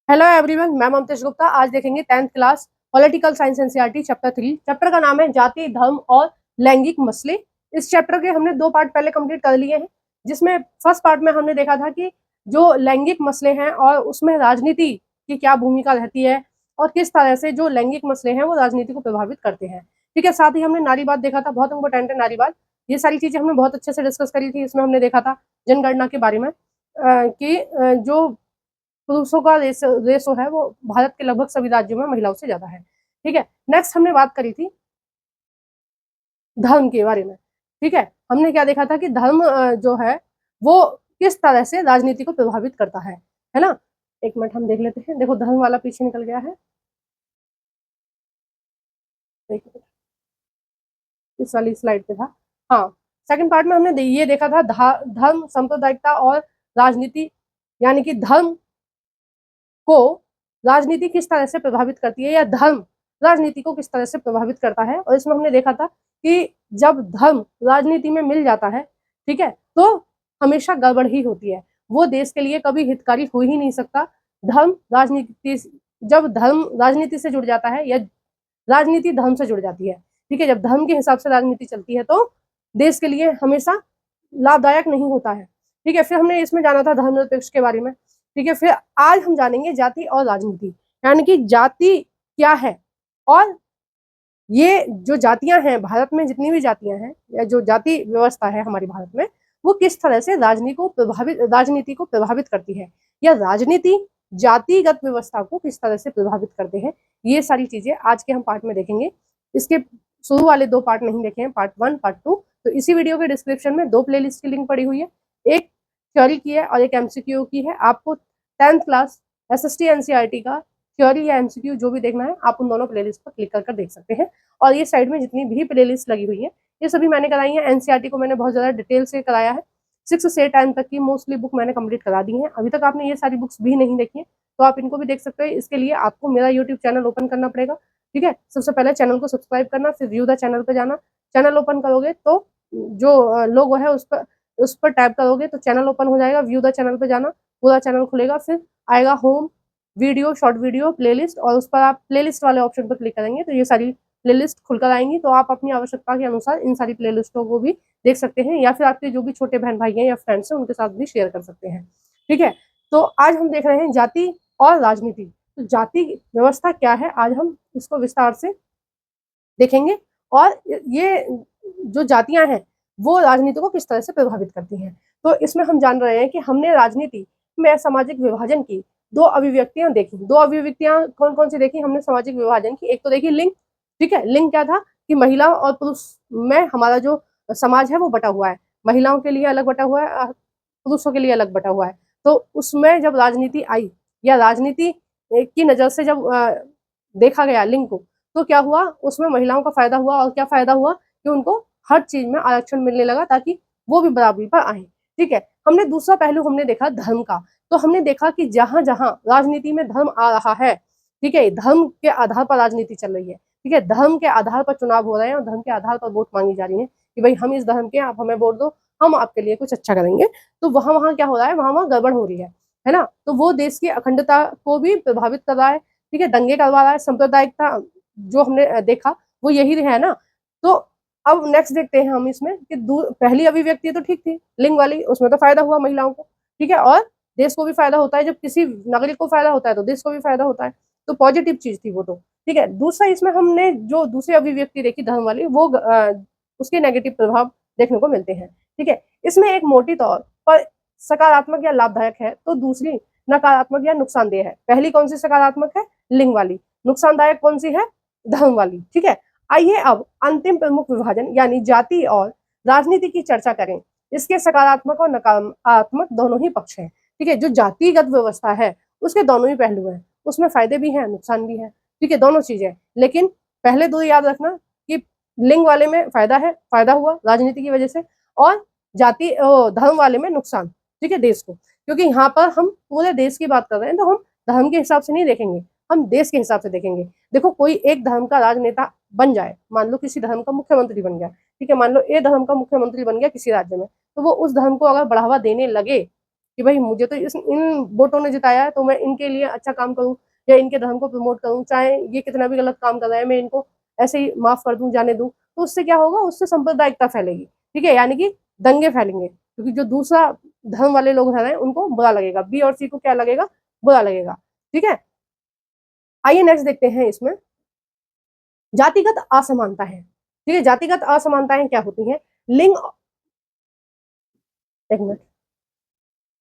Hello everyone, मैं ममतेश गुप्ता। आज देखेंगे 10th class political science NCERT chapter 3। Chapter का नाम है जाति, धर्म और लैंगिक मसले। इस चैप्टर के हमने 2 पार्ट पहले कंप्लीट कर लिए हैं, जिसमें फर्स्ट पार्ट में हमने देखा था कि जो लैंगिक मसले हैं और उसमें राजनीति की क्या भूमिका रहती है और किस तरह से जो लैंगिक मसले हैं वो राजनीति को प्रभावित करते हैं। ठीक है, साथ ही हमने नारीवाद देखा था, बहुत इंपॉर्टेंट है नारीवाद। ये सारी चीजें हमने बहुत अच्छे से डिस्कस करी थी। इसमें हमने देखा था जनगणना के बारे में कि जो पुरुषों का रेशो है वो भारत के लगभग सभी राज्यों में महिलाओं से ज्यादा है। ठीक है, नेक्स्ट हमने बात करी थी धर्म के बारे में। ठीक है, हमने क्या देखा था कि धर्म जो है वो किस तरह से राजनीति को प्रभावित करता है ना। एक मिनट हम देख लेते हैं। देखो, धर्म वाला पीछे निकल गया है, एक मिनट, इस वाली स्लाइड पे था। हाँ, सेकंड पार्ट में हमने ये देखा था धर्म, सांप्रदायिकता और राजनीति, यानी कि धर्म को राजनीति किस तरह से प्रभावित करती है या धर्म राजनीति को किस तरह से प्रभावित करता है। और इसमें हमने देखा था कि जब धर्म राजनीति में मिल जाता है, ठीक है, तो हमेशा गड़बड़ ही होती है, वो देश के लिए कभी हितकारी हो ही नहीं सकता। धर्म राजनीति, जब धर्म राजनीति से जुड़ जाता है या राजनीति धर्म से जुड़ जाती है, ठीक है, जब धर्म के हिसाब से राजनीति चलती है तो देश के लिए हमेशा लाभदायक नहीं होता है। ठीक है, फिर हमने इसमें जाना था धर्मनिरपेक्ष के बारे में। ठीक है, फिर आज हम जानेंगे जाति और राजनीति, यानी कि जाति क्या है और ये जो जातियां हैं भारत में, जितनी भी जातियां हैं या जो जाति व्यवस्था है हमारे भारत में, वो किस तरह से राजनीति को प्रभावित करती है, या राजनीति जातिगत व्यवस्था को किस तरह से प्रभावित करते हैं। ये सारी चीजें आज के हम पार्ट में देखेंगे। इसके शुरू वाले 2 पार्ट नहीं देखे हैं, पार्ट 1 पार्ट 2, तो इसी वीडियो के डिस्क्रिप्शन में 2 प्लेलिस्ट की लिंक पड़ी हुई है, एक थ्योरी की है और एक एमसीक्यू की है। आपको 10th क्लास एसएसटी एनसीईआरटी का थ्योरी या एमसीक्यू जो भी देखना है, आप उन दोनों प्लेलिस्ट पर क्लिक कर देख सकते हैं। और ये साइड में जितनी भी प्लेलिस्ट लगी हुई है ये सभी मैंने कराई है। एनसीईआरटी को मैंने बहुत ज्यादा डिटेल से कराया है, 6 से 10 तक की मोस्टली बुक मैंने कंप्लीट करा दी है। अभी तक आपने ये सारी बुक्स भी नहीं देखी है तो आप इनको भी देख सकते हैं। इसके लिए आपको मेरा यूट्यूब चैनल ओपन करना पड़ेगा। ठीक है, सबसे पहले चैनल को सब्सक्राइब करना, फिर व्यू द चैनल पे जाना। चैनल ओपन करोगे तो जो लोगो है उस पर टैप करोगे तो चैनल ओपन हो जाएगा। व्यू द चैनल पे जाना, पूरा चैनल खुलेगा, फिर आएगा home, video, short video, playlist, और उस पर आप प्लेलिस्ट वाले ऑप्शन पर क्लिक करेंगे तो ये सारी प्लेलिस्ट खुलकर आएंगी। तो आप अपनी आवश्यकता के अनुसार इन सारी प्लेलिस्टों को भी देख सकते हैं, या फिर आपके जो भी छोटे बहन भाई हैं या फ्रेंड्स हैं उनके साथ भी शेयर कर सकते हैं। ठीक है, तो आज हम देख रहे हैं जाति और राजनीति। तो जाति व्यवस्था क्या है, आज हम इसको विस्तार से देखेंगे, और ये जो जातियां हैं वो राजनीति को किस तरह से प्रभावित करती हैं। तो इसमें हम जान रहे हैं कि हमने राजनीति में सामाजिक विभाजन की 2 अभिव्यक्तियां देखी। 2 अभिव्यक्तियां कौन कौन सी देखी हमने सामाजिक विभाजन की? एक तो देखी लिंग। ठीक है, लिंग क्या था कि महिला और पुरुष में हमारा जो समाज है वो बटा हुआ है, महिलाओं के लिए अलग बटा हुआ है, पुरुषों के लिए अलग बटा हुआ है। तो उसमें जब राजनीति आई या राजनीति की नजर से जब देखा गया लिंग को, तो क्या हुआ, उसमें महिलाओं का फायदा हुआ। और क्या फायदा हुआ कि उनको हर चीज में आरक्षण मिलने लगा ताकि वो भी बराबरी पर आए। ठीक है, हमने दूसरा पहलू हमने देखा धर्म का। तो हमने देखा कि जहां जहां राजनीति में धर्म आ रहा है, ठीक है, धर्म के आधार पर राजनीति चल रही है। ठीक है, धर्म के आधार पर चुनाव हो रहे हैं और धर्म के आधार पर वोट मांगी जा रही है कि भाई हम इस धर्म के, आप हमें वोट दो, हम आपके लिए कुछ अच्छा करेंगे। तो वहां वहां क्या हो रहा है, वहां वहां गड़बड़ हो रही है ना। तो वो देश की अखंडता को भी प्रभावित कर रहा है। ठीक है, दंगे करवा रहा है। सांप्रदायिकता जो हमने देखा वो यही है ना। तो अब नेक्स्ट देखते हैं हम इसमें कि पहली अभिव्यक्ति तो ठीक थी लिंग वाली, उसमें तो फायदा हुआ महिलाओं को। ठीक है, और देश को भी फायदा होता है, जब किसी नागरिक को फायदा होता है तो देश को भी फायदा होता है, तो पॉजिटिव चीज थी वो तो। ठीक है, दूसरा इसमें हमने जो दूसरी अभिव्यक्ति देखी धर्म वाली, वो उसके नेगेटिव प्रभाव देखने को मिलते हैं। ठीक है, इसमें एक मोटी तौर पर सकारात्मक या लाभदायक है तो दूसरी नकारात्मक या नुकसानदेह है। पहली कौन सी सकारात्मक है, लिंग वाली। नुकसानदायक कौन सी है, धर्म वाली। ठीक है, आइए अब अंतिम प्रमुख विभाजन यानी जाति और राजनीति की चर्चा करें। इसके सकारात्मक और नकारात्मक दोनों ही पक्ष हैं। ठीक है, जो जातिगत व्यवस्था है उसके दोनों ही पहलू हैं, उसमें फायदे भी हैं नुकसान भी है। ठीक है, दोनों चीजें, लेकिन पहले 2 याद रखना कि लिंग वाले में फायदा है, फायदा हुआ राजनीति की वजह से, और जाति धर्म वाले में नुकसान। ठीक है, देश को, क्योंकि यहाँ पर हम पूरे देश की बात कर रहे हैं तो हम धर्म के हिसाब से नहीं देखेंगे, हम देश के हिसाब से देखेंगे। देखो, कोई एक धर्म का राजनेता बन जाए, मान लो किसी धर्म का मुख्यमंत्री बन गया, ठीक है, मान लो ए धर्म का मुख्यमंत्री बन गया किसी राज्य में, तो वो उस धर्म को अगर बढ़ावा देने लगे कि भाई मुझे तो इन वोटों ने जिताया है तो मैं इनके लिए अच्छा काम करूं या इनके धर्म को प्रमोट करूं, चाहे ये कितना भी गलत काम कर रहा है मैं इनको ऐसे ही माफ कर दूं, जाने दूं। तो उससे क्या होगा, उससे सांप्रदायिकता फैलेगी, ठीक है, यानी कि दंगे फैलेंगे, क्योंकि जो दूसरा धर्म वाले लोग रह रहे हैं उनको बुरा लगेगा, बी और सी को क्या लगेगा, बुरा लगेगा। ठीक है, आइए नेक्स्ट देखते हैं इसमें जातिगत असमानता है। ठीक है, जातिगत असमानताएं क्या होती हैं? लिंग, एक मिनट,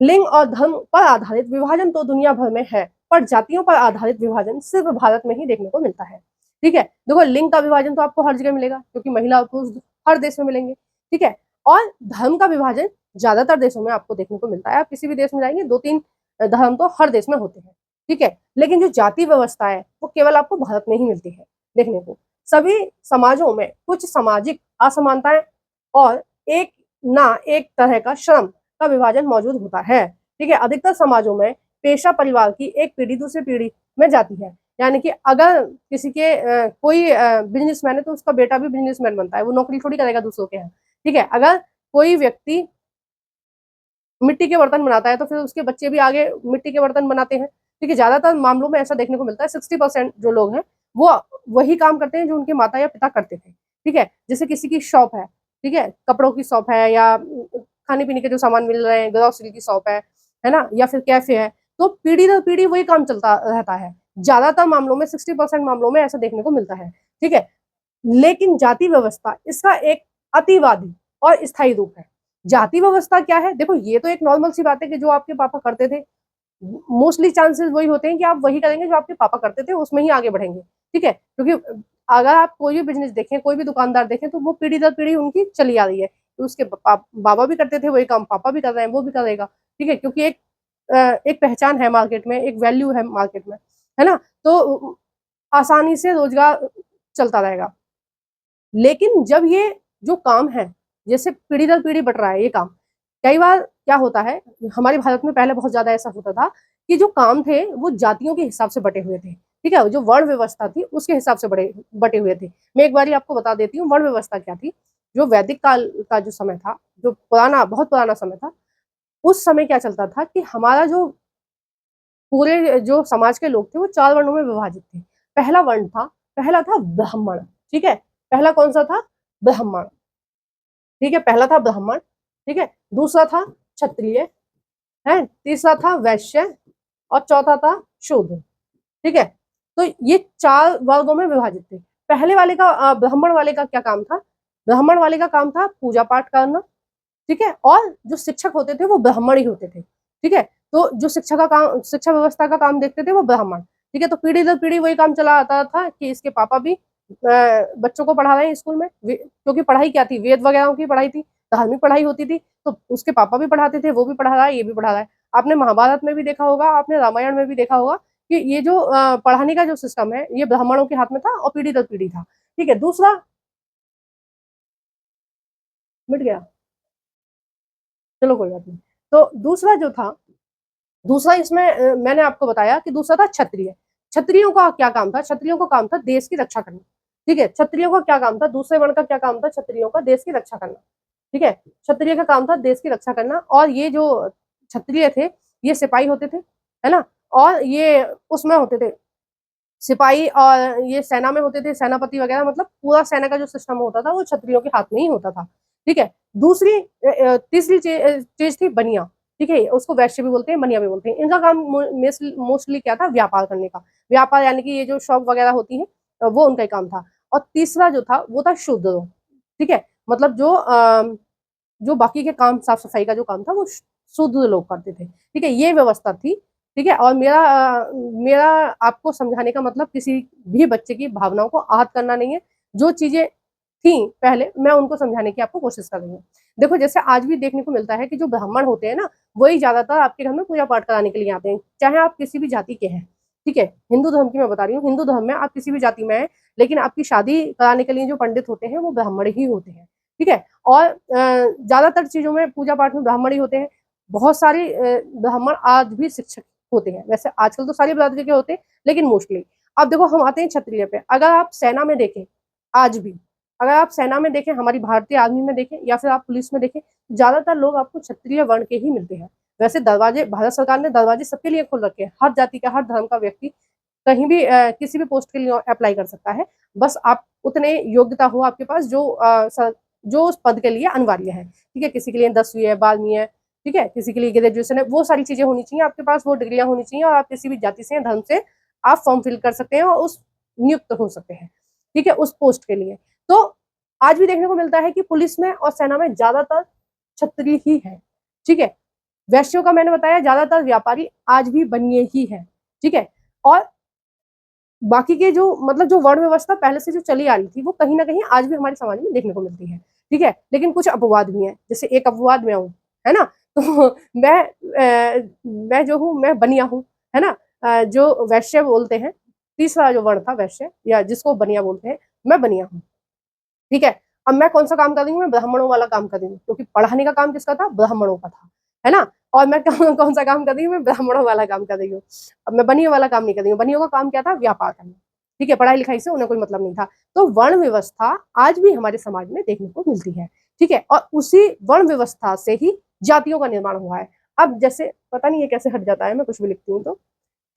लिंग और धर्म पर आधारित विभाजन तो दुनिया भर में है, पर जातियों पर आधारित विभाजन सिर्फ भारत में ही देखने को मिलता है। ठीक है, देखो लिंग का विभाजन तो आपको हर जगह मिलेगा, क्योंकि महिला और पुरुष हर देश में मिलेंगे। ठीक है, और धर्म का विभाजन ज्यादातर देशों में आपको देखने को मिलता है। आप किसी भी देश में जाएंगे 2-3 धर्म तो हर देश में होते हैं। ठीक है, लेकिन जो जाति व्यवस्था है वो केवल आपको भारत में ही मिलती है देखने को। सभी समाजों में कुछ सामाजिक असमानताएं और एक तरह का श्रम का विभाजन मौजूद होता है। ठीक है, अधिकतर समाजों में पेशा परिवार की एक पीढ़ी दूसरी पीढ़ी में जाती है, यानी कि अगर किसी के कोई बिजनेसमैन है तो उसका बेटा भी बिजनेसमैन बनता है, वो नौकरी थोड़ी करेगा दूसरों के यहाँ। ठीक है, अगर कोई व्यक्ति मिट्टी के बर्तन बनाता है तो फिर उसके बच्चे भी आगे मिट्टी के बर्तन बनाते हैं। ठीक है, ज्यादातर मामलों में ऐसा देखने को मिलता है, 60% जो लोग हैं वो वही काम करते हैं जो उनके माता या पिता करते थे। ठीक है, जैसे किसी की शॉप है, ठीक है, कपड़ों की शॉप है या खाने पीने के जो सामान मिल रहे हैं, ग्रोसरी की शॉप है ना, या फिर कैफे है, तो पीढ़ी दर पीढ़ी वही काम चलता रहता है। ज्यादातर मामलों में 60% मामलों में ऐसा देखने को मिलता है। ठीक है, लेकिन जाति व्यवस्था इसका एक अतिवादी और स्थायी रूप है। जाति व्यवस्था क्या है? देखो ये तो एक नॉर्मल सी बात है कि जो आपके पापा करते थे, मोस्टली चांसेस वही होते हैं कि आप वही करेंगे जो आपके पापा करते थे, उसमें ही आगे बढ़ेंगे। ठीक है, क्योंकि अगर आप कोई भी बिजनेस देखें, कोई भी दुकानदार देखें, तो वो पीढ़ी दर पीढ़ी उनकी चली आ रही है। तो उसके बाबा भी करते थे वही काम, पापा भी कर रहे हैं, वो भी करेगा। ठीक है, क्योंकि एक पहचान है मार्केट में, एक वैल्यू है मार्केट में, है ना, तो आसानी से रोजगार चलता रहेगा। लेकिन जब ये जो काम है, जैसे पीढ़ी दर पीढ़ी बढ़ रहा है ये काम, कई बार क्या होता है, हमारे भारत में पहले बहुत ज्यादा ऐसा होता था कि जो काम थे वो जातियों के हिसाब से बटे हुए थे। ठीक है, जो वर्ण व्यवस्था थी उसके हिसाब से बटे हुए थे। मैं एक बार आपको बता देती हूँ वर्ण व्यवस्था क्या थी। जो वैदिक काल का जो समय था, जो पुराना बहुत पुराना समय था, उस समय क्या चलता था कि हमारा जो पूरे जो समाज के लोग थे वो 4 वर्णों में विभाजित थे। पहला वर्ण था, पहला था ब्राह्मण। ठीक है, पहला कौन सा था? ब्राह्मण। ठीक है, पहला था ब्राह्मण। ठीक है, दूसरा था क्षत्रिय, है, तीसरा था वैश्य और चौथा था शूद्र। ठीक है, तो ये 4 वर्गों में विभाजित थे। पहले वाले का ब्राह्मण वाले का क्या काम था? ब्राह्मण वाले का काम था पूजा पाठ करना। ठीक है, और जो शिक्षक होते थे वो ब्राह्मण ही होते थे। ठीक है, तो जो शिक्षा का काम, शिक्षा व्यवस्था का काम देखते थे वो ब्राह्मण। ठीक है, तो पीढ़ी दर पीढ़ी वही काम चला आता था कि इसके पापा भी बच्चों को पढ़ा रहे हैं स्कूल में, क्योंकि पढ़ाई क्या थी, वेद वगैरह की पढ़ाई थी, धार्मिक पढ़ाई होती थी, तो उसके पापा भी पढ़ाते थे, वो भी पढ़ा रहा है, ये भी पढ़ा रहा है। आपने महाभारत में भी देखा होगा, आपने रामायण में भी देखा होगा कि ये जो पढ़ाने का जो सिस्टम है ये ब्राह्मणों के हाथ में था और पीढ़ी दर पीढ़ी था। ठीक है, दूसरा, मिट गया, चलो कोई बात नहीं। तो दूसरा जो था, दूसरा इसमें मैंने आपको बताया कि दूसरा था क्षत्रिय। क्षत्रियों का क्या काम था? क्षत्रियों का काम था देश की रक्षा करना। ठीक है, क्षत्रियों का क्या काम था? दूसरे वर्ण का क्या काम था? क्षत्रियों का देश की रक्षा करना। ठीक है, क्षत्रिय का काम था देश की रक्षा करना, और ये जो क्षत्रिय थे ये सिपाही होते थे, है ना, और ये उसमें होते थे सिपाही, और ये सेना में होते थे सेनापति वगैरह, मतलब पूरा सेना का जो सिस्टम होता था वो क्षत्रियों के हाथ में ही होता था। ठीक है, दूसरी तीसरी चीज थी बनिया। ठीक है, उसको वैश्य भी बोलते हैं, बनिया भी बोलते हैं। इनका काम मोस्टली क्या था? व्यापार करने का। व्यापार यानी कि ये जो शॉप वगैरह होती है वो उनका ही काम था। और तीसरा जो था वो था शूद्र। ठीक है, मतलब जो बाकी के काम, साफ सफाई का जो काम था वो शूद्र लोग करते थे। ठीक है, ये व्यवस्था थी। ठीक है, और मेरा आपको समझाने का मतलब किसी भी बच्चे की भावनाओं को आहत करना नहीं है। जो चीजें थी पहले, मैं उनको समझाने की आपको कोशिश कर रही हूँ। देखो जैसे आज भी देखने को मिलता है कि जो ब्राह्मण होते हैं ना, वही ज्यादातर आपके घर में पूजा पाठ कराने के लिए आते हैं, चाहे आप किसी भी जाति के हैं। ठीक है, हिंदू धर्म की मैं बता रही हूँ, हिंदू धर्म में आप किसी भी जाति में हैं, लेकिन आपकी शादी कराने के लिए जो पंडित होते हैं वो ब्राह्मण ही होते हैं। ठीक है, और ज्यादातर चीजों में पूजा पाठ में ब्राह्मण ही होते हैं। बहुत सारे ब्राह्मण आज भी शिक्षक होते हैं, वैसे आजकल तो सारी बिरादरी के होते हैं, लेकिन मोस्टली। अब देखो हम आते हैं क्षत्रिय पे। अगर आप सेना में देखें, आज भी अगर आप सेना में देखें, हमारी भारतीय आर्मी में देखें, या फिर आप पुलिस में देखें, ज्यादातर लोग आपको क्षत्रिय वर्ण के ही मिलते हैं। वैसे दरवाजे भारत सरकार ने दरवाजे सबके लिए खोल रखे हैं, हर जाति का, हर धर्म का व्यक्ति कहीं भी किसी भी पोस्ट के लिए अप्लाई कर सकता है। बस आप उतने योग्यता हो आपके पास जो उस पद के लिए अनिवार्य है। ठीक है, किसी के लिए 10वीं है, 12वीं है, ठीक है, किसी के लिए ग्रेजुएशन है, वो सारी चीजें होनी चाहिए आपके पास, वो डिग्रियां होनी चाहिए, और आप किसी भी जाति से, धर्म से आप फॉर्म फिल कर सकते हैं और उस नियुक्त हो सकते हैं। ठीक है, उस पोस्ट के लिए। तो आज भी देखने को मिलता है कि पुलिस में और सेना में ज्यादातर क्षत्रिय ही है। ठीक है, वैश्यों का मैंने बताया, ज्यादातर व्यापारी आज भी बनिए ही है। ठीक है, और बाकी के जो मतलब जो वर्ण व्यवस्था पहले से जो चली आ रही थी, वो कहीं ना कहीं आज भी हमारे समाज में देखने को मिलती है। ठीक है, लेकिन कुछ अपवाद भी हैं, जैसे एक अपवाद मैं हूँ, है ना। तो मैं जो हूँ, मैं बनिया हूँ, है ना। जो वैश्य बोलते हैं, तीसरा जो वर्ण था वैश्य, या जिसको बनिया बोलते हैं, मैं बनिया हूँ। ठीक है, अब मैं कौन सा काम कर रही हूँ, मैं ब्राह्मणों वाला काम कर रही हूँ, क्योंकि पढ़ाने का काम किसका था, ब्राह्मणों का था, है ना। और मैं कौन सा काम कर रही हूँ, मैं ब्राह्मणों वाला काम कर रही हूँ। अब मैं बनियों वाला काम नहीं कर रही हूँ, बनियों का काम क्या था, व्यापार करना। ठीक है, पढ़ाई लिखाई से उन्हें कोई मतलब नहीं था। तो वर्ण व्यवस्था आज भी हमारे समाज में देखने को मिलती है। ठीक है, और उसी वर्ण व्यवस्था से ही जातियों का निर्माण हुआ है। अब जैसे पता नहीं है कैसे हट जाता है, मैं कुछ भी लिखती हूँ तो।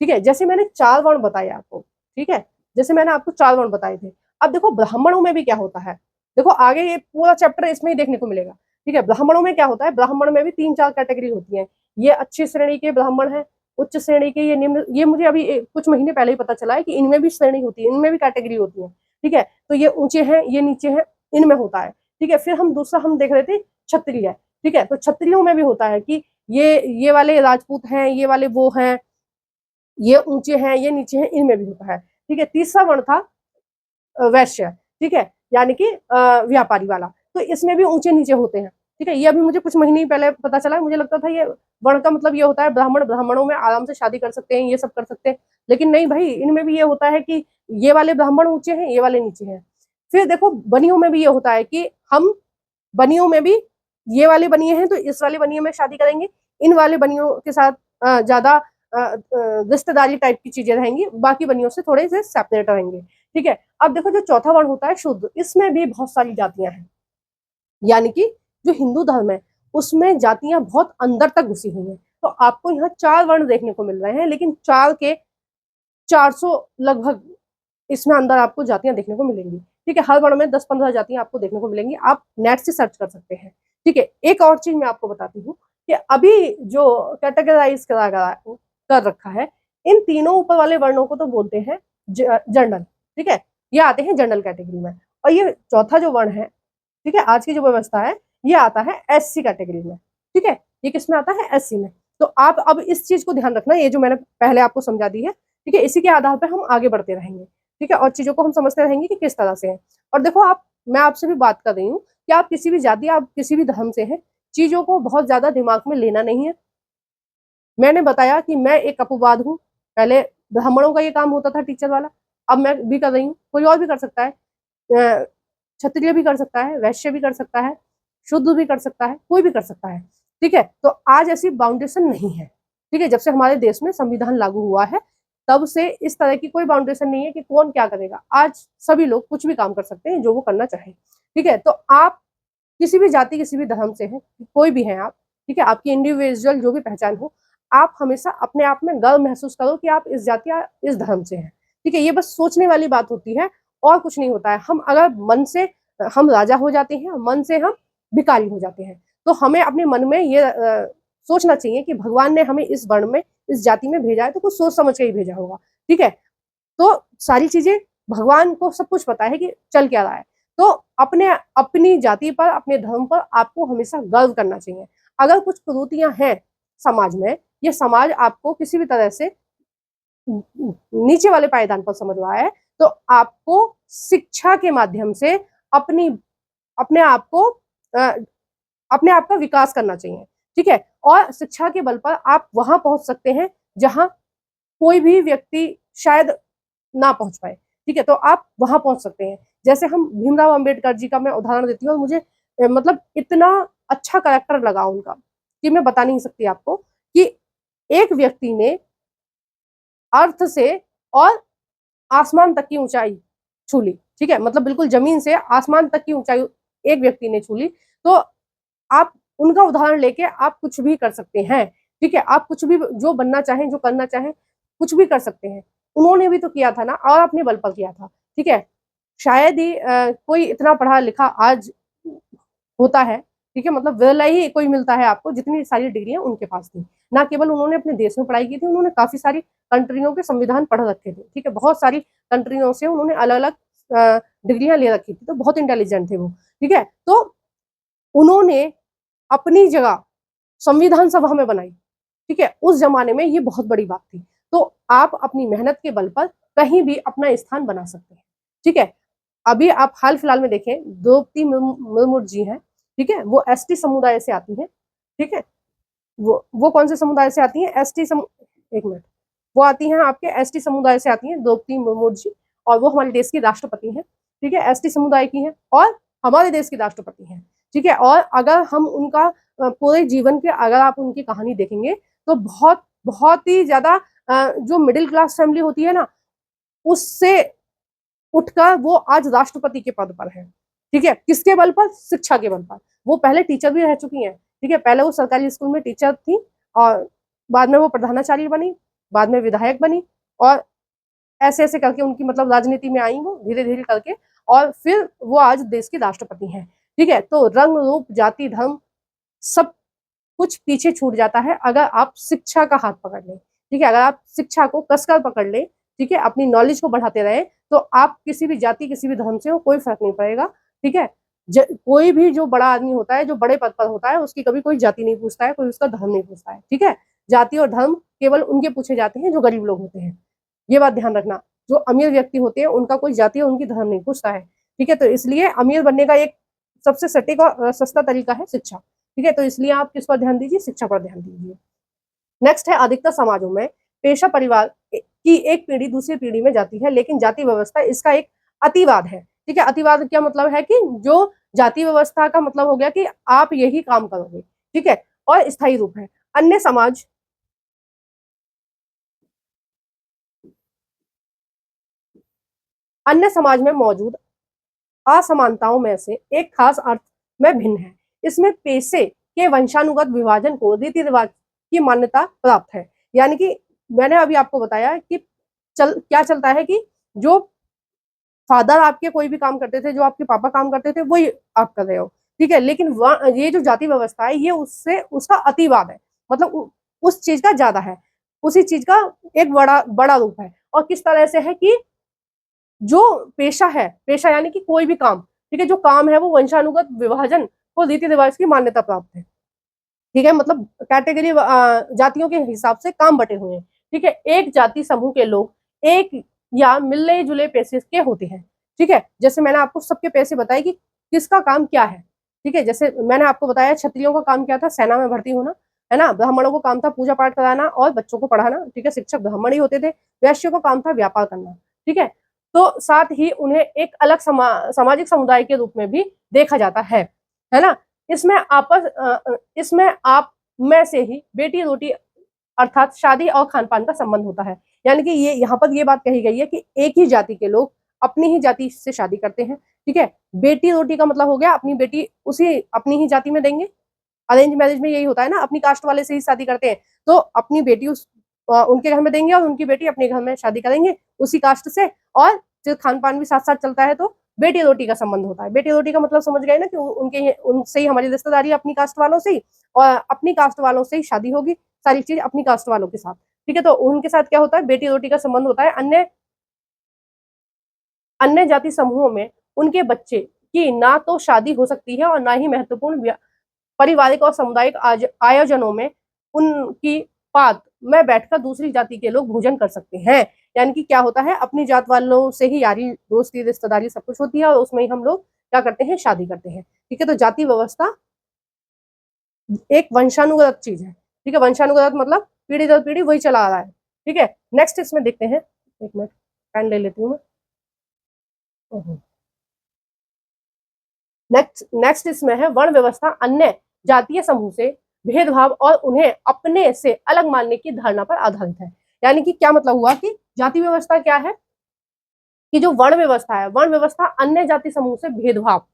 ठीक है, जैसे मैंने 4 वर्ण बताए आपको, ठीक है, जैसे मैंने आपको 4 वर्ण बताए थे। अब देखो ब्राह्मणों में भी क्या होता है, देखो आगे ये पूरा चैप्टर इसमें ही देखने को मिलेगा। ठीक है, ब्राह्मणों में क्या होता है, ब्राह्मण में भी 3-4 कैटेगरी होती है। ये अच्छी श्रेणी के ब्राह्मण है, उच्च श्रेणी के, ये निम्न, ये मुझे अभी कुछ महीने पहले ही पता चला है कि इनमें भी श्रेणी होती है, इनमें भी कैटेगरी होती है। ठीक है, तो ये ऊंचे हैं, ये नीचे हैं, इनमें होता है। ठीक है, फिर हम दूसरा हम देख रहे थे क्षत्रिय। ठीक है, तो क्षत्रियों में भी होता है कि ये वाले राजपूत हैं, ये वाले वो हैं, ये ऊंचे हैं, ये नीचे हैं, इनमें भी होता है। ठीक है, तीसरा वर्ण था वैश्य। ठीक है, यानी कि व्यापारी वाला, तो इसमें भी ऊंचे नीचे होते हैं। ठीक है, ये अभी मुझे कुछ महीने पहले पता चला, मुझे लगता था ये वर्ण का मतलब ये होता है ब्राह्मण ब्राह्मणों में आराम से शादी कर सकते हैं, ये सब कर सकते हैं, लेकिन नहीं भाई, इनमें भी ये होता है कि ये वाले ब्राह्मण ऊंचे हैं, ये वाले नीचे हैं। फिर देखो बनियों में भी ये होता है कि हम बनियों में भी, ये वाले बनिए हैं तो इस वाले बनिए में शादी करेंगे, इन वाले बनियों के साथ ज्यादा रिश्तेदारी टाइप की चीजें रहेंगी, बाकी बनियों से थोड़े से सेपरेट रहेंगे। ठीक है, अब देखो जो चौथा वर्ण होता है शूद्र, इसमें भी बहुत सारी जातियां हैं, यानी कि जो हिंदू धर्म है उसमें जातियां बहुत अंदर तक घुसी हुई हैं। तो आपको यहाँ 4 वर्ण देखने को मिल रहे हैं, लेकिन 4 के 400 लगभग इसमें अंदर आपको जातियां देखने को मिलेंगी। ठीक है, हर वर्ण में 10-15 जातियां आपको देखने को मिलेंगी, आप नेट से सर्च कर सकते हैं। ठीक है, एक और चीज मैं आपको बताती हूँ कि अभी जो कैटेगराइज कर रखा है, इन तीनों ऊपर वाले वर्णों को तो बोलते हैं जनरल। ठीक है, ये आते हैं जनरल कैटेगरी में, और ये चौथा जो वर्ण है, ठीक है, आज की जो व्यवस्था है, ये आता है एससी कैटेगरी में। ठीक है, ये किस में आता है, एससी में। तो आप अब इस चीज को ध्यान रखना, ये जो मैंने पहले आपको समझा दी है। ठीक है, इसी के आधार पर हम आगे बढ़ते रहेंगे। ठीक है, और चीजों को हम समझते रहेंगे कि किस तरह से है। और देखो आप, मैं आपसे भी बात कर रही हूँ कि आप किसी भी जाति, आप किसी भी धर्म से हैं, चीजों को बहुत ज्यादा दिमाग में लेना नहीं है। मैंने बताया कि मैं एक अपवाद हूँ, पहले ब्राह्मणों का ये काम होता था टीचर वाला, अब मैं भी कर रही हूँ, कोई और भी कर सकता है, क्षत्रिय भी कर सकता है, वैश्य भी कर सकता है, शुद्ध भी कर सकता है, कोई भी कर सकता है। ठीक है, तो आज ऐसी बाउंडेशन नहीं है। ठीक है, जब से हमारे देश में संविधान लागू हुआ है, तब से इस तरह की कोई बाउंडेशन नहीं है कि कौन क्या करेगा। आज सभी लोग कुछ भी काम कर सकते हैं जो वो करना चाहे। ठीक है, तो आप किसी भी जाति, किसी भी धर्म से हैं, कोई भी हैं आप, ठीक है, आपकी इंडिविजुअल जो भी पहचान हो, आप हमेशा अपने आप में गर्व महसूस करो कि आप इस जाति या इस धर्म से हैं। ठीक है, ये बस सोचने वाली बात होती है, और कुछ नहीं होता है। हम अगर मन से हम राजा हो जाते हैं, मन से हम भिखारी हो जाते हैं। तो हमें अपने मन में ये सोचना चाहिए कि भगवान ने हमें इस वर्ण में, इस जाति में भेजा है, तो कुछ सोच समझ के ही भेजा होगा। ठीक है, तो सारी चीजें, भगवान को सब कुछ पता है कि चल क्या रहा है। तो अपनी जाति पर, अपने धर्म पर आपको हमेशा गर्व करना चाहिए। अगर कुछ कुरीतियां हैं समाज में, ये समाज आपको किसी भी तरह से नीचे वाले पायदान पर समझ रहा है, तो आपको शिक्षा के माध्यम से अपनी अपने आप को अपने आप का विकास करना चाहिए। ठीक है, और शिक्षा के बल पर आप वहां पहुंच सकते हैं जहां कोई भी व्यक्ति शायद ना पहुंच पाए। ठीक है, तो आप वहां पहुंच सकते हैं। जैसे हम भीमराव अंबेडकर जी का मैं उदाहरण देती हूँ, और मुझे मतलब इतना अच्छा कैरेक्टर लगा उनका कि मैं बता नहीं सकती आपको, कि एक व्यक्ति ने अर्थ से और आसमान तक की ऊंचाई छू ली। ठीक है, मतलब बिल्कुल जमीन से आसमान तक की ऊंचाई एक व्यक्ति ने छू ली। तो आप उनका उदाहरण लेके आप कुछ भी कर सकते हैं। ठीक है, आप कुछ भी जो बनना चाहें, जो करना चाहें, कुछ भी कर सकते हैं। उन्होंने भी तो किया था ना, और अपने बल पर किया था। ठीक है, शायद ही कोई इतना पढ़ा लिखा आज होता है, ठीक है, मतलब वेला ही कोई मिलता है आपको जितनी सारी डिग्रियां उनके पास थी। ना केवल उन्होंने अपने देश में पढ़ाई की थी, उन्होंने काफी सारी कंट्रियों के संविधान पढ़ रखे थे। ठीक है, बहुत सारी कंट्रियों से उन्होंने अलग अलग डिग्रियां ले रखी थी, तो बहुत इंटेलिजेंट थे वो। ठीक है, तो उन्होंने अपनी जगह संविधान सभा में बनाई। ठीक है, उस जमाने में ये बहुत बड़ी बात थी। तो आप अपनी मेहनत के बल पर कहीं भी अपना स्थान बना सकते हैं। ठीक है, अभी आप हाल फिलहाल में देखें, द्रौपदी मुर्मू जी हैं। ठीक है, वो एसटी समुदाय से आती हैं। ठीक है, वो कौन से समुदाय से आती हैं? एक मिनट, वो आती हैं आपके एसटी समुदाय से आती हैं, द्रौपदी मुर्मू जी, और वो हमारे देश की राष्ट्रपति हैं। ठीक है, एसटी समुदाय की हैं और हमारे देश की राष्ट्रपति हैं। ठीक है, और अगर हम उनका पूरे जीवन के अगर आप उनकी कहानी देखेंगे तो बहुत बहुत ही ज्यादा जो मिडिल क्लास फैमिली होती है ना, उससे उठकर वो आज राष्ट्रपति के पद पर है। ठीक है, किसके बल पर? शिक्षा के बल पर। वो पहले टीचर भी रह चुकी हैं। ठीक है, पहले वो सरकारी स्कूल में टीचर थी, और बाद में वो प्रधानाचार्य बनी, बाद में विधायक बनी, और ऐसे ऐसे करके उनकी मतलब राजनीति में आई वो धीरे धीरे करके, और फिर वो आज देश की राष्ट्रपति हैं। ठीक है, तो रंग रूप जाति धर्म सब कुछ पीछे छूट जाता है अगर आप शिक्षा का हाथ पकड़ लें। ठीक है, अगर आप शिक्षा को कसकर पकड़ लें, ठीक है, अपनी नॉलेज को बढ़ाते रहे, तो आप किसी भी जाति किसी भी धर्म से हो कोई फर्क नहीं पड़ेगा। ठीक है, कोई भी जो बड़ा आदमी होता है, जो बड़े पद पर होता है, उसकी कभी कोई जाति नहीं पूछता है, कोई उसका धर्म नहीं पूछता है। ठीक है, जाति और धर्म केवल उनके पूछे जाते हैं जो गरीब लोग होते हैं। ये बात ध्यान रखना, जो अमीर व्यक्ति होते हैं उनका कोई जाति और उनकी धर्म नहीं पूछता है। ठीक है, तो इसलिए अमीर बनने का एक सबसे सटीक और सस्ता तरीका है शिक्षा। ठीक है, तो इसलिए आप किस पर ध्यान दीजिए? शिक्षा पर ध्यान दीजिए। नेक्स्ट है, अधिकतर समाजों में पेशा परिवार की एक पीढ़ी दूसरी पीढ़ी में जाती है, लेकिन जाति व्यवस्था इसका एक अतिवाद है। ठीक है, अतिवाद क्या मतलब है? कि जो जाति व्यवस्था का मतलब हो गया कि आप यही काम करोगे। ठीक है, और स्थायी रूप है। अन्य समाज अन्य समाज में मौजूद असमानताओं में से एक खास अर्थ में भिन्न है। इसमें पेशे के वंशानुगत विभाजन को रीति रिवाज की मान्यता प्राप्त है। यानी कि मैंने अभी आपको बताया कि क्या चलता है कि जो फादर आपके कोई भी काम करते थे, जो आपके पापा काम करते थे, वही आप कर रहे हो। ठीक है, लेकिन ये जो जाति व्यवस्था है, ये उससे उसका अतिवाद है, मतलब उस चीज का ज्यादा है, उसी चीज का एक बड़ा बड़ा रूप है। और किस तरह से है कि जो पेशा है, पेशा यानी कि कोई भी काम, ठीक है, जो काम है वो वंशानुगत विभाजन को रीति रिवाज की मान्यता प्राप्त है। ठीक है, मतलब कैटेगरी जातियों के हिसाब से काम बटे हुए हैं। ठीक है, एक जाति समूह के लोग एक या मिलने जुले पेशे के होते हैं। ठीक है, जैसे मैंने आपको सबके पेशे बताए कि किसका काम क्या है। ठीक है, जैसे मैंने आपको बताया क्षत्रियों का काम क्या था? सेना में भर्ती होना, है ना। ब्राह्मणों को काम था पूजा पाठ कराना और बच्चों को पढ़ाना। ठीक है, शिक्षक ब्राह्मण ही होते थे। वैश्यों का काम था व्यापार करना। ठीक है, तो साथ ही उन्हें एक अलग सामाजिक समुदाय के रूप में भी देखा जाता है ना। इसमें आप में से ही बेटी रोटी अर्थात शादी और खान पान का संबंध होता है। यानी कि ये यहाँ पर ये बात कही गई है कि एक ही जाति के लोग अपनी ही जाति से शादी करते हैं। ठीक है, बेटी रोटी का मतलब हो गया अपनी बेटी उसी अपनी ही जाति में देंगे। अरेंज मैरिज में यही होता है ना, अपनी कास्ट वाले से ही शादी करते हैं, तो अपनी बेटी उनके घर में देंगे और उनकी बेटी अपने घर में शादी करेंगे उसी कास्ट से। और फिर खान पान भी साथ साथ चलता है, तो बेटी रोटी का संबंध होता है। बेटी रोटी का मतलब समझ गए ना कि उनसे ही हमारी रिश्तेदारी अपनी कास्ट वालों से ही, और अपनी कास्ट वालों से ही शादी होगी, सारी चीज अपनी कास्ट वालों के साथ। ठीक है, तो उनके साथ क्या होता है? बेटी रोटी का संबंध होता है। अन्य अन्य जाति समूहों में उनके बच्चे की ना तो शादी हो सकती है और ना ही महत्वपूर्ण पारिवारिक और सामुदायिक आयोजनों में उनकी पात में बैठकर दूसरी जाति के लोग भोजन कर सकते हैं। यानी कि क्या होता है? अपनी जात वालों से ही यारी दोस्ती रिश्तेदारी सब कुछ होती है, और उसमें ही हम लोग क्या करते हैं? शादी करते हैं। ठीक है, तो जाति व्यवस्था एक वंशानुगत चीज है। ठीक है, वंशानुगत मतलब पीढ़ी दर पीढ़ी वही चला आ रहा है। ठीक है, नेक्स्ट इसमें देखते हैं, एक मिनट पेन ले लेती हूँ मैं। नेक्स्ट इसमें है वर्ण व्यवस्था अन्य जातीय समूह से भेदभाव और उन्हें अपने से अलग मानने की धारणा पर आधारित है। यानी कि क्या मतलब हुआ कि जाति व्यवस्था क्या है? कि जो वर्ण व्यवस्था है, वर्ण व्यवस्था अन्य जाति समूह से भेदभाव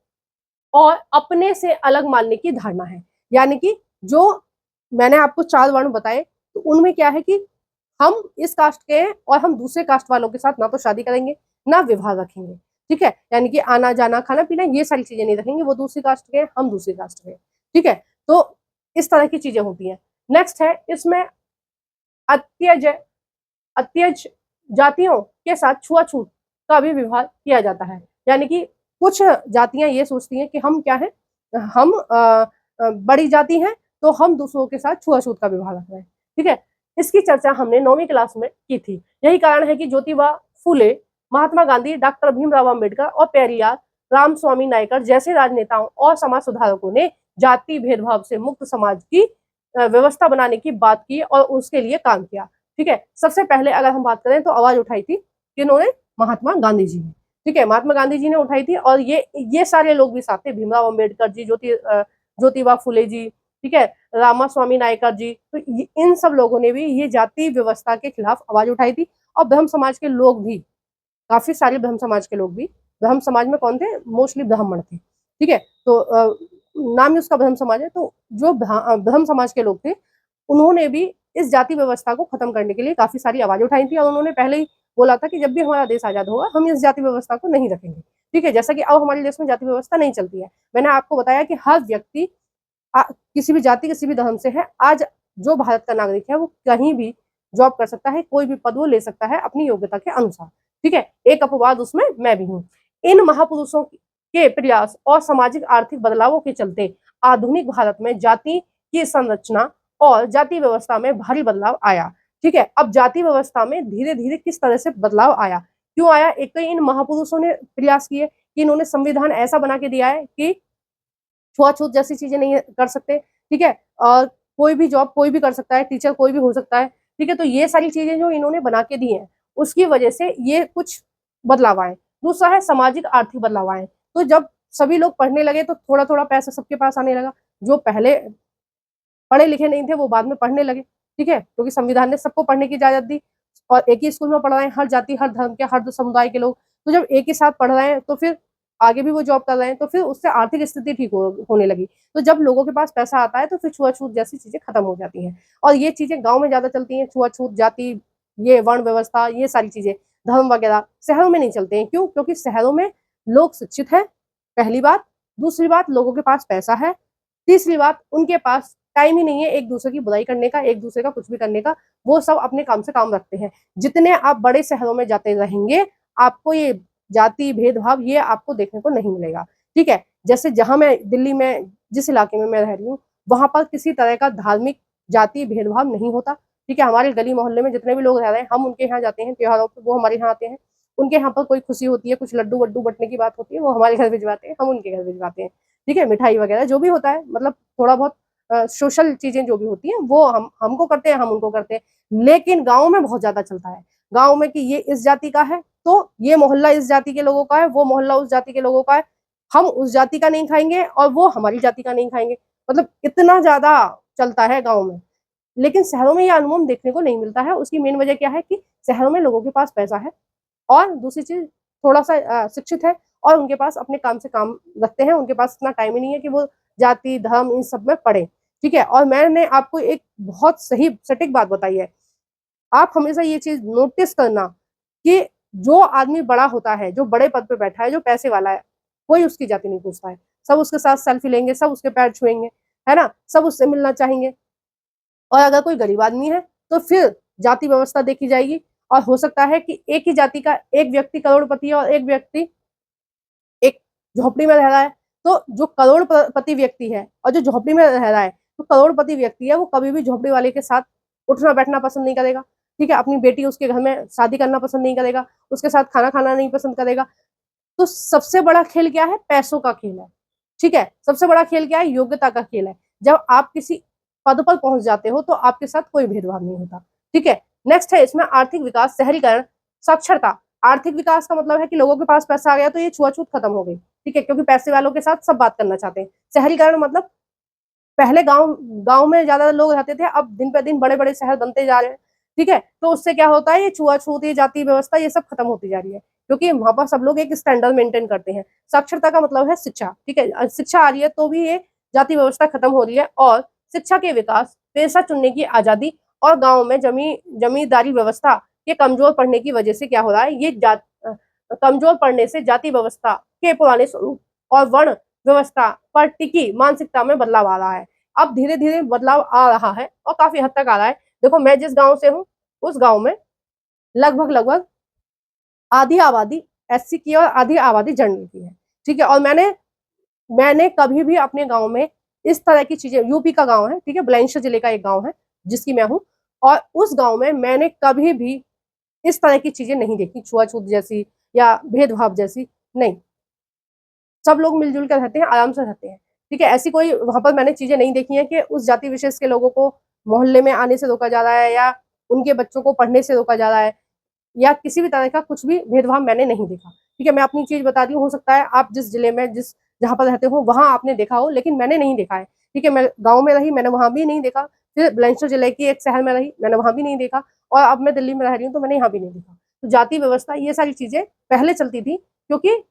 और अपने से अलग मानने की धारणा है। यानी कि जो मैंने आपको 4 वर्ण बताए, तो उनमें क्या है कि हम इस कास्ट के हैं और हम दूसरे कास्ट वालों के साथ ना तो शादी करेंगे, ना विवाह रखेंगे, ठीक है। यानी कि आना जाना खाना पीना ये सारी चीजें नहीं रखेंगे, वो दूसरी कास्ट के हैं, हम दूसरी कास्ट के हैं, ठीक है। तो इस तरह की चीजें होती हैं। नेक्स्ट है इसमें अत्यज अत्यज जातियों के साथ छुआछूत का भी विवाह किया जाता है। यानी कि कुछ जातियां ये सोचती हैं कि हम क्या है, हम बड़ी जाति हैं, तो हम दूसरों के साथ छुआछूत का विवाह रख रहे हैं, ठीक है। इसकी चर्चा हमने 9वीं क्लास में की थी। यही कारण है कि ज्योतिबा फूले, महात्मा गांधी, डॉक्टर भीमराव अम्बेडकर और पेरियार रामस्वामी नायकर जैसे राजनेताओं और समाज सुधारकों ने जाति भेदभाव से मुक्त समाज की व्यवस्था बनाने की बात की और उसके लिए काम किया, ठीक है। सबसे पहले अगर हम बात करें तो आवाज उठाई थी किन्होंने, महात्मा गांधी जी ने, ठीक है। महात्मा गांधी जी ने उठाई थी और ये सारे लोग भी साथ थे, भीमराव अम्बेडकर जी, ज्योतिबा फुले जी, ठीक है, रामास्वामी नायकर जी, तो इन सब लोगों ने भी ये जाति व्यवस्था के खिलाफ आवाज उठाई थी। और ब्रह्म समाज के लोग भी, काफी सारे ब्रह्म समाज के लोग भी, ब्रह्म समाज में कौन थे, मोस्टली ब्राह्मण थे, ठीक है। तो नाम ही उसका ब्रह्म समाज है। तो जो ब्रह्म समाज के लोग थे, उन्होंने भी इस जाति व्यवस्था को खत्म करने के लिए काफी सारी आवाजें उठाई थी और उन्होंने पहले ही बोला था कि जब भी हमारा देश आजाद होगा हम इस जाति व्यवस्था को नहीं रखेंगे, ठीक है। जैसा कि अब हमारे देश में जाति व्यवस्था नहीं चलती है। मैंने आपको बताया कि हर व्यक्ति किसी भी जाति किसी भी धर्म से है, आज जो भारत का नागरिक है वो कहीं भी जॉब कर सकता है, कोई भी पद वो ले सकता है अपनी योग्यता के अनुसार, ठीक है। एक अपवाद उसमें मैं भी हूँ। इन महापुरुषों के प्रयास और सामाजिक आर्थिक बदलावों के चलते आधुनिक भारत में जाति की संरचना और जाति व्यवस्था में भारी बदलाव आया, ठीक है। अब जाति व्यवस्था में धीरे धीरे किस तरह से बदलाव आया, क्यों आया, एक तो इन महापुरुषों ने प्रयास किए कि इन्होंने संविधान ऐसा बना के दिया है कि छुआछूत जैसी चीजें नहीं कर सकते, ठीक है। और कोई भी जॉब कोई भी कर सकता है, टीचर कोई भी हो सकता है, ठीक है। तो ये सारी चीजें जो इन्होंने बना के दी हैं, उसकी वजह से ये कुछ बदलाव आए। दूसरा है सामाजिक आर्थिक बदलाव आए। तो जब सभी लोग पढ़ने लगे तो थोड़ा थोड़ा पैसा सबके पास आने लगा। जो पहले पढ़े लिखे नहीं थे वो बाद में पढ़ने लगे, ठीक है, क्योंकि संविधान ने सबको पढ़ने की इजाजत दी और एक ही स्कूल में पढ़ रहे हैं हर जाति हर धर्म के हर समुदाय के लोग। तो जब एक ही साथ पढ़ रहे हैं तो फिर आगे भी वो जॉब कर रहे हैं, तो फिर उससे आर्थिक स्थिति ठीक होने लगी। तो जब लोगों के पास पैसा आता है तो फिर छुआछूत जैसी चीजें खत्म हो जाती हैं। और ये चीजें गाँव में ज्यादा चलती हैं, छुआछूत, जाति, ये वर्ण व्यवस्था, ये सारी चीजें, धर्म वगैरह शहरों में नहीं चलते हैं। क्यों? क्योंकि शहरों में लोग शिक्षित है, पहली बात। दूसरी बात, लोगों के पास पैसा है। तीसरी बात, उनके पास टाइम ही नहीं है एक दूसरे की बुराई करने का, एक दूसरे का कुछ भी करने का। वो सब अपने काम से काम रखते हैं। जितने आप बड़े शहरों में जाते रहेंगे, आपको ये जाति भेदभाव ये आपको देखने को नहीं मिलेगा, ठीक है। जैसे जहां मैं दिल्ली में जिस इलाके में मैं रह रही हूँ, वहां पर किसी तरह का धार्मिक जाति भेदभाव नहीं होता, ठीक है। हमारे गली मोहल्ले में जितने भी लोग रह रहे हैं, हम उनके यहाँ जाते हैं त्योहारों पर, वो हमारे यहाँ आते हैं। उनके यहाँ पर कोई खुशी होती है, कुछ लड्डू वड्डू बटने की बात होती है, वो हमारे घर भिजवाते हैं, हम उनके घर भिजवाते हैं, ठीक है। मिठाई वगैरह जो भी होता है, मतलब थोड़ा बहुत सोशल चीजें जो भी होती हैं वो हमको करते हैं, हम उनको करते हैं। लेकिन गाँव में बहुत ज्यादा चलता है, गाँव में कि ये इस जाति का है तो ये मोहल्ला इस जाति के लोगों का है, वो मोहल्ला उस जाति के लोगों का है, हम उस जाति का नहीं खाएंगे और वो हमारी जाति का नहीं खाएंगे। मतलब इतना ज्यादा चलता है गाँव में। लेकिन शहरों में ये अनुभव देखने को नहीं मिलता है। उसकी मेन वजह क्या है कि शहरों में लोगों के पास पैसा है और दूसरी चीज थोड़ा सा शिक्षित है और उनके पास अपने काम से काम रखते हैं, उनके पास इतना टाइम ही नहीं है कि वो जाति धर्म इन सब में पड़े, ठीक है। और मैंने आपको एक बहुत सही सटीक बात बताई है, आप हमेशा ये चीज नोटिस करना कि जो आदमी बड़ा होता है, जो बड़े पद पे बैठा है, जो पैसे वाला है, कोई उसकी जाति नहीं पूछता है। सब उसके साथ सेल्फी लेंगे, सब उसके पैर छुएंगे, है ना, सब उससे मिलना चाहेंगे। और अगर कोई गरीब आदमी है तो फिर जाति व्यवस्था देखी जाएगी और हो सकता है कि एक ही जाति का एक व्यक्ति करोड़पति है और एक व्यक्ति एक झोपड़ी में रह रहा है। तो जो करोड़पति व्यक्ति है और जो झोपड़ी में रह रहा है, तो करोड़पति व्यक्ति है वो कभी भी झोपड़ी वाले के साथ उठना बैठना पसंद नहीं करेगा, ठीक है। अपनी बेटी उसके घर में शादी करना पसंद नहीं करेगा, उसके साथ खाना खाना नहीं पसंद करेगा। तो सबसे बड़ा खेल क्या है? पैसों का खेल है, ठीक है। सबसे बड़ा खेल क्या है? योग्यता का खेल है। जब आप किसी पद पर पहुंच जाते हो तो आपके साथ कोई भेदभाव नहीं होता, ठीक है। नेक्स्ट है इसमें आर्थिक विकास, शहरीकरण, साक्षरता। आर्थिक विकास का मतलब है कि लोगों के पास पैसा आ गया तो ये छुआछूत खत्म हो गई, ठीक है, क्योंकि पैसे वालों के साथ सब बात करना चाहते हैं। शहरीकरण मतलब पहले गांव गांव में ज्यादा लोग रहते थे, अब दिन पे दिन बड़े बड़े शहर बनते जा रहे हैं, ठीक है। तो उससे क्या होता है, ये छुआछूत, ये जाति व्यवस्था, ये सब खत्म होती जा रही है, क्योंकि वहां पर सब लोग एक स्टैंडर्ड मेंटेन करते हैं। साक्षरता का मतलब है शिक्षा, ठीक है। शिक्षा आ रही है तो भी ये जाति व्यवस्था खत्म हो रही है। और शिक्षा के विकास पेशा चुनने की आजादी और गांव में जमींदारी व्यवस्था के कमजोर पड़ने की वजह से क्या हो रहा है, ये कमजोर पड़ने से जाति व्यवस्था के पुराने स्वरूप और वर्ण व्यवस्था पर टिकी मानसिकता में बदलाव आ रहा है। अब धीरे धीरे बदलाव आ रहा है और काफी हद तक आ रहा है। देखो, मैं जिस गांव से हूँ उस गांव में लगभग लगभग आधी आबादी एससी की और आधी आबादी जनरल की है। ठीक है, और मैंने कभी भी अपने गांव में इस तरह की चीजें, यूपी का गांव है, ठीक है, बुलंदशहर जिले का एक गांव है जिसकी मैं हूँ, और उस गांव में मैंने कभी भी इस तरह की चीजें नहीं देखी, छुआछूत जैसी या भेदभाव जैसी। नहीं, सब लोग मिलजुल कर रहते हैं, आराम से रहते हैं। ठीक है, ऐसी कोई वहां पर मैंने चीजें नहीं देखी है कि उस जाति विशेष के लोगों को मोहल्ले में आने से रोका जा रहा है या उनके बच्चों को पढ़ने से रोका जा रहा है या किसी भी तरह का कुछ भी भेदभाव मैंने नहीं देखा। ठीक है, मैं अपनी चीज बता रही हूँ, हो सकता है आप जिस जिले में जहाँ पर रहते हो वहां आपने देखा हो, लेकिन मैंने नहीं देखा है। ठीक है, मैं गाँव में रही, मैंने वहां भी नहीं देखा, फिर बुलंदशहर जिले की एक शहर में रही, मैंने वहां भी नहीं देखा, और अब मैं दिल्ली में रह रही हूँ तो मैंने यहाँ भी नहीं देखा। तो जाति व्यवस्था ये सारी चीजें पहले चलती थी, क्योंकि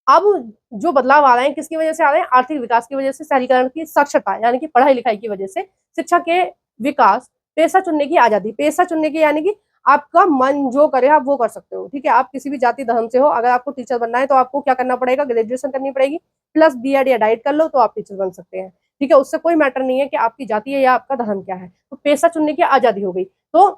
अब जो बदलाव आ रहे हैं किसकी वजह से आ रहे हैं, आर्थिक विकास की वजह से, शहरीकरण की, साक्षरता यानी कि पढ़ाई लिखाई की वजह से, शिक्षा के विकास, पेशा चुनने की आजादी, पेशा चुनने की यानी कि आपका मन जो करे आप वो कर सकते हो। ठीक है, आप किसी भी जाति धर्म से हो, अगर आपको टीचर बनना है तो आपको क्या करना पड़ेगा, ग्रेजुएशन करनी पड़ेगी, प्लस बीएड या डाइट कर लो तो आप टीचर बन सकते हैं। ठीक है, उससे कोई मैटर नहीं है कि आपकी जाति है या आपका धर्म क्या है। तो पेशा चुनने की आजादी हो गई, तो